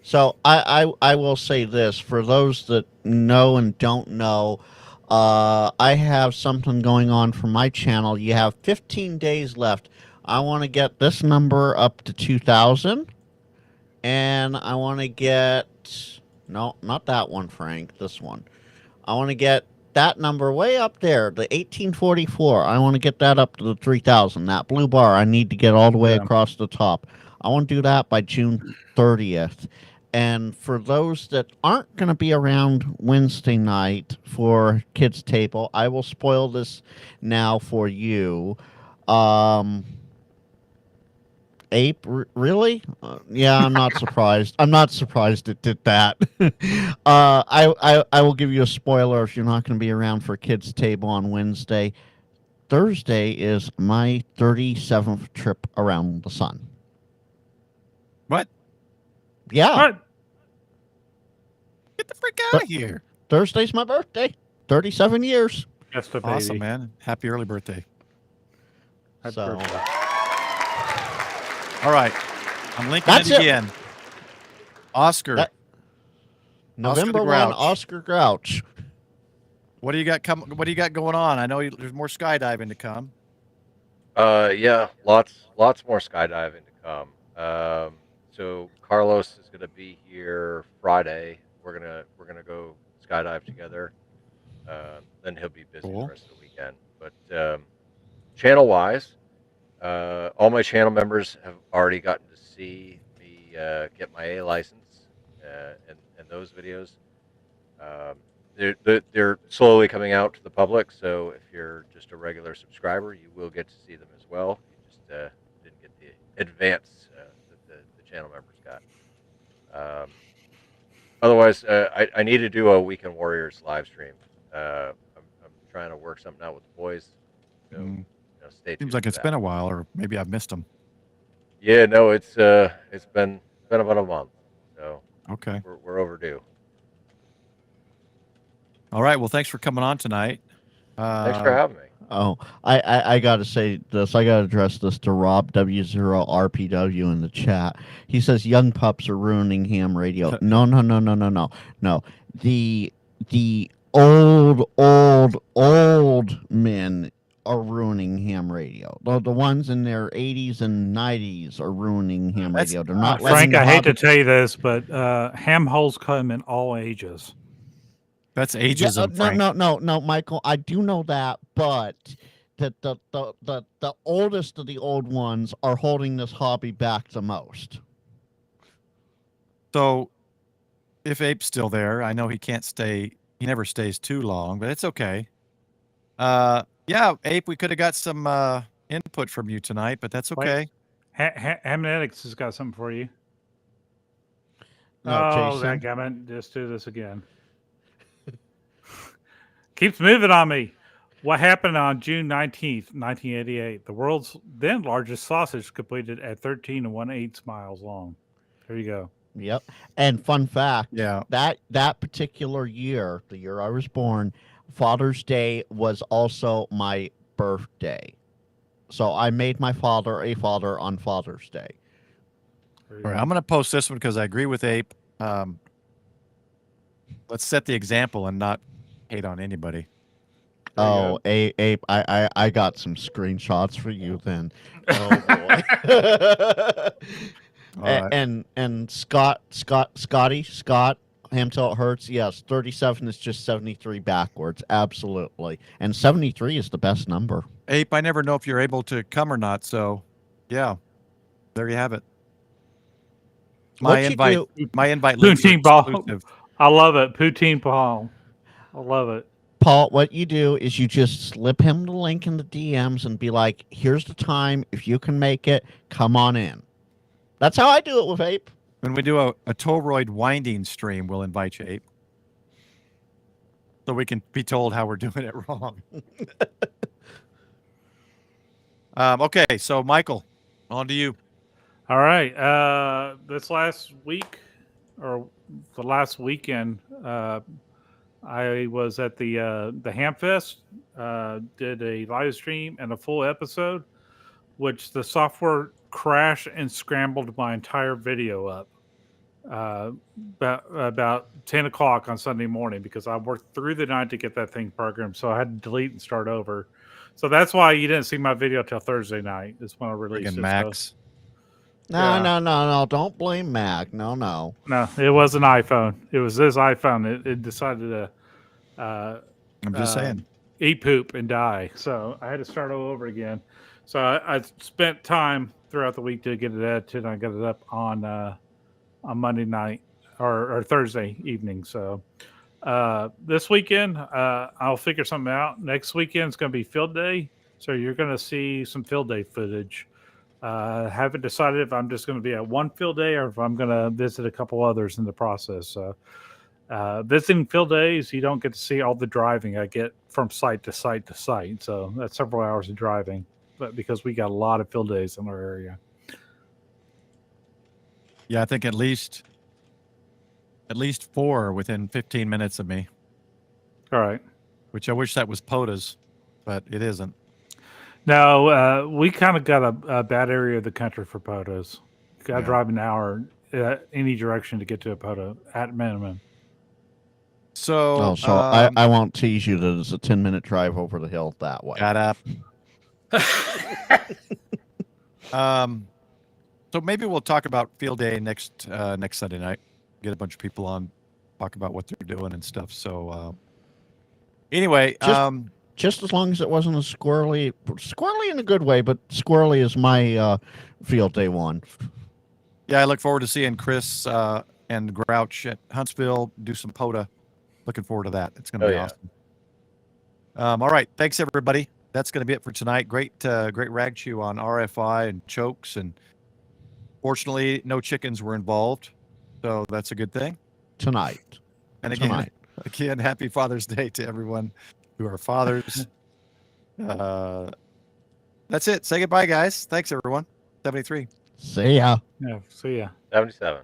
[SPEAKER 2] So I will say this for those that know and don't know, I have something going on for my channel. You have 15 days left. I want to get this number up to 2,000, and I want to get no, not that one, Frank. This one. I want to get that number way up there, the 1844. I want to get that up to the 3,000. That blue bar, I need to get all the way across the top. I want to do that by June 30th. And for those that aren't going to be around Wednesday night for Kids Table, I will spoil this now for you. Ape, really? Yeah, I'm not surprised. I'm not surprised it did that. I will give you a spoiler if you're not going to be around for Kids Table on Wednesday. Thursday is my 37th trip around the sun.
[SPEAKER 1] What?
[SPEAKER 2] Yeah.
[SPEAKER 4] What?
[SPEAKER 1] Get the freak out of here.
[SPEAKER 2] Thursday's my birthday. 37 years.
[SPEAKER 4] That's the baby.
[SPEAKER 1] Awesome, man. Happy early birthday.
[SPEAKER 4] Happy
[SPEAKER 2] So-
[SPEAKER 4] birthday.
[SPEAKER 1] All right. I'm linking
[SPEAKER 2] That's
[SPEAKER 1] it
[SPEAKER 2] it.
[SPEAKER 1] again. Oscar,
[SPEAKER 2] That- November 1,
[SPEAKER 1] Grouch.
[SPEAKER 2] Oscar Grouch.
[SPEAKER 1] what do you got what do you got going on? I know there's more skydiving to come.
[SPEAKER 3] Yeah, lots more skydiving to come. So Carlos is gonna be here Friday. We're gonna go skydive together. Then he'll be busy
[SPEAKER 1] Cool.
[SPEAKER 3] the rest of the weekend. But channel wise, all my channel members have already gotten to see me get my A license and those videos. They're slowly coming out to the public. So if you're just a regular subscriber, you will get to see them as well. You just didn't get the advance that the channel members got. Otherwise, I need to do a Weekend Warriors live stream. I'm trying to work something out with the boys. So, stay tuned.
[SPEAKER 1] Seems like
[SPEAKER 3] for
[SPEAKER 1] it's
[SPEAKER 3] that.
[SPEAKER 1] been a while, or maybe I've missed them.
[SPEAKER 3] Yeah, no, it's been about a month, so
[SPEAKER 1] Okay.
[SPEAKER 3] we're overdue.
[SPEAKER 1] All right. Well, thanks for coming on tonight.
[SPEAKER 3] Thanks for having me.
[SPEAKER 2] Oh, I got to say this. I got to address this to Rob W0RPW in the chat. He says young pups are ruining ham radio. No. The old men are ruining ham radio. The ones in their 80s and 90s are ruining ham
[SPEAKER 1] That's-
[SPEAKER 2] radio. They're not letting
[SPEAKER 4] Frank,
[SPEAKER 2] the
[SPEAKER 4] I hate to
[SPEAKER 2] hobby-
[SPEAKER 4] tell you this, but ham holes come in all ages.
[SPEAKER 1] That's ageism, Frank.
[SPEAKER 2] No, Michael. I do know that, but the oldest of the old ones are holding this hobby back the most.
[SPEAKER 1] So, if Ape's still there, I know he can't stay. He never stays too long, but it's okay. Yeah, Ape, we could have got some input from you tonight, but that's okay.
[SPEAKER 4] Hamnetics has got something for you.
[SPEAKER 2] No,
[SPEAKER 4] oh,
[SPEAKER 2] Jason.
[SPEAKER 4] backgammon. Just do this again. Keeps moving on me. What happened on June 19th, 1988? The world's then largest sausage completed at 13 1/8 miles long. There you go.
[SPEAKER 2] Yep. And fun fact,
[SPEAKER 1] Yeah.
[SPEAKER 2] that particular year, the year I was born, Father's Day was also my birthday. So I made my father a father on Father's Day.
[SPEAKER 4] There you
[SPEAKER 1] All right,
[SPEAKER 4] go.
[SPEAKER 1] I'm going to post this one because I agree with Ape. Let's set the example and not hate on anybody.
[SPEAKER 4] There you
[SPEAKER 2] Oh,
[SPEAKER 4] go.
[SPEAKER 2] Ape, I got some screenshots for you then. Oh boy.
[SPEAKER 1] All right.
[SPEAKER 2] And Scott, ham till it hurts. Yes, 37 is just 73 backwards. Absolutely. And 73 is the best number.
[SPEAKER 1] Ape, I never know if you're able to come or not, so yeah, there you have it. My
[SPEAKER 2] What you
[SPEAKER 1] invite,
[SPEAKER 2] do-
[SPEAKER 1] my invite links are
[SPEAKER 4] Poutine ball.
[SPEAKER 1] exclusive.
[SPEAKER 4] I love it. Poutine Paul. I love it.
[SPEAKER 2] Paul, what you do is you just slip him the link in the DMs and be like, here's the time. If you can make it, come on in. That's how I do it with Ape.
[SPEAKER 1] When we do a Toroid winding stream, we'll invite you, Ape. so we can be told how we're doing it wrong. Okay, so Michael, on to you.
[SPEAKER 4] All right. This last week or the last weekend, I was at the Hamfest, did a live stream and a full episode, which the software crashed and scrambled my entire video up about 10 o'clock on Sunday morning because I worked through the night to get that thing programmed. So I had to delete and start over. So that's why you didn't see my video till Thursday night. Is when I released
[SPEAKER 1] Friggin'
[SPEAKER 4] it.
[SPEAKER 1] Max.
[SPEAKER 2] No, no. Don't blame Mac. No.
[SPEAKER 4] No, it was an iPhone. It was this iPhone. It decided to
[SPEAKER 1] I'm just saying.
[SPEAKER 4] eat poop and die. So I had to start all over again. So I spent time throughout the week to get it edited. I got it up on Monday night or Thursday evening. So this weekend, I'll figure something out. Next weekend is going to be field day. So you're going to see some field day footage. Haven't decided if I'm just going to be at one field day or if I'm going to visit a couple others in the process. So visiting field days, you don't get to see all the driving I get from site to site to site. So that's several hours of driving, but because we got a lot of field days in our area.
[SPEAKER 1] Yeah, I think at least 4 within 15 minutes of me,
[SPEAKER 4] All right.
[SPEAKER 1] which I wish that was POTUS, but it isn't.
[SPEAKER 4] No, we kind of got a bad area of the country for POTUS. Got to
[SPEAKER 1] Yeah.
[SPEAKER 4] drive an hour any direction to get to a POTA at minimum.
[SPEAKER 1] So,
[SPEAKER 2] I won't tease you that it's a 10-minute drive over the hill that way.
[SPEAKER 1] Shut up. So maybe we'll talk about field day next Sunday night. Get a bunch of people on, talk about what they're doing and stuff. So anyway,
[SPEAKER 2] Just as long as it wasn't a squirrely in a good way, but squirrely is my field day one.
[SPEAKER 1] yeah, I look forward to seeing Chris and Grouch at Huntsville do some POTA. Looking forward to that. It's going to be awesome. All right, thanks everybody. That's going to be it for tonight. Great Ragchew on RFI and chokes, and fortunately, no chickens were involved, so that's a good thing.
[SPEAKER 2] Tonight.
[SPEAKER 1] And again, happy Father's Day to everyone who are fathers. That's it. Say goodbye, guys. Thanks, everyone. 73.
[SPEAKER 2] See ya.
[SPEAKER 4] Yeah, see ya.
[SPEAKER 3] 77.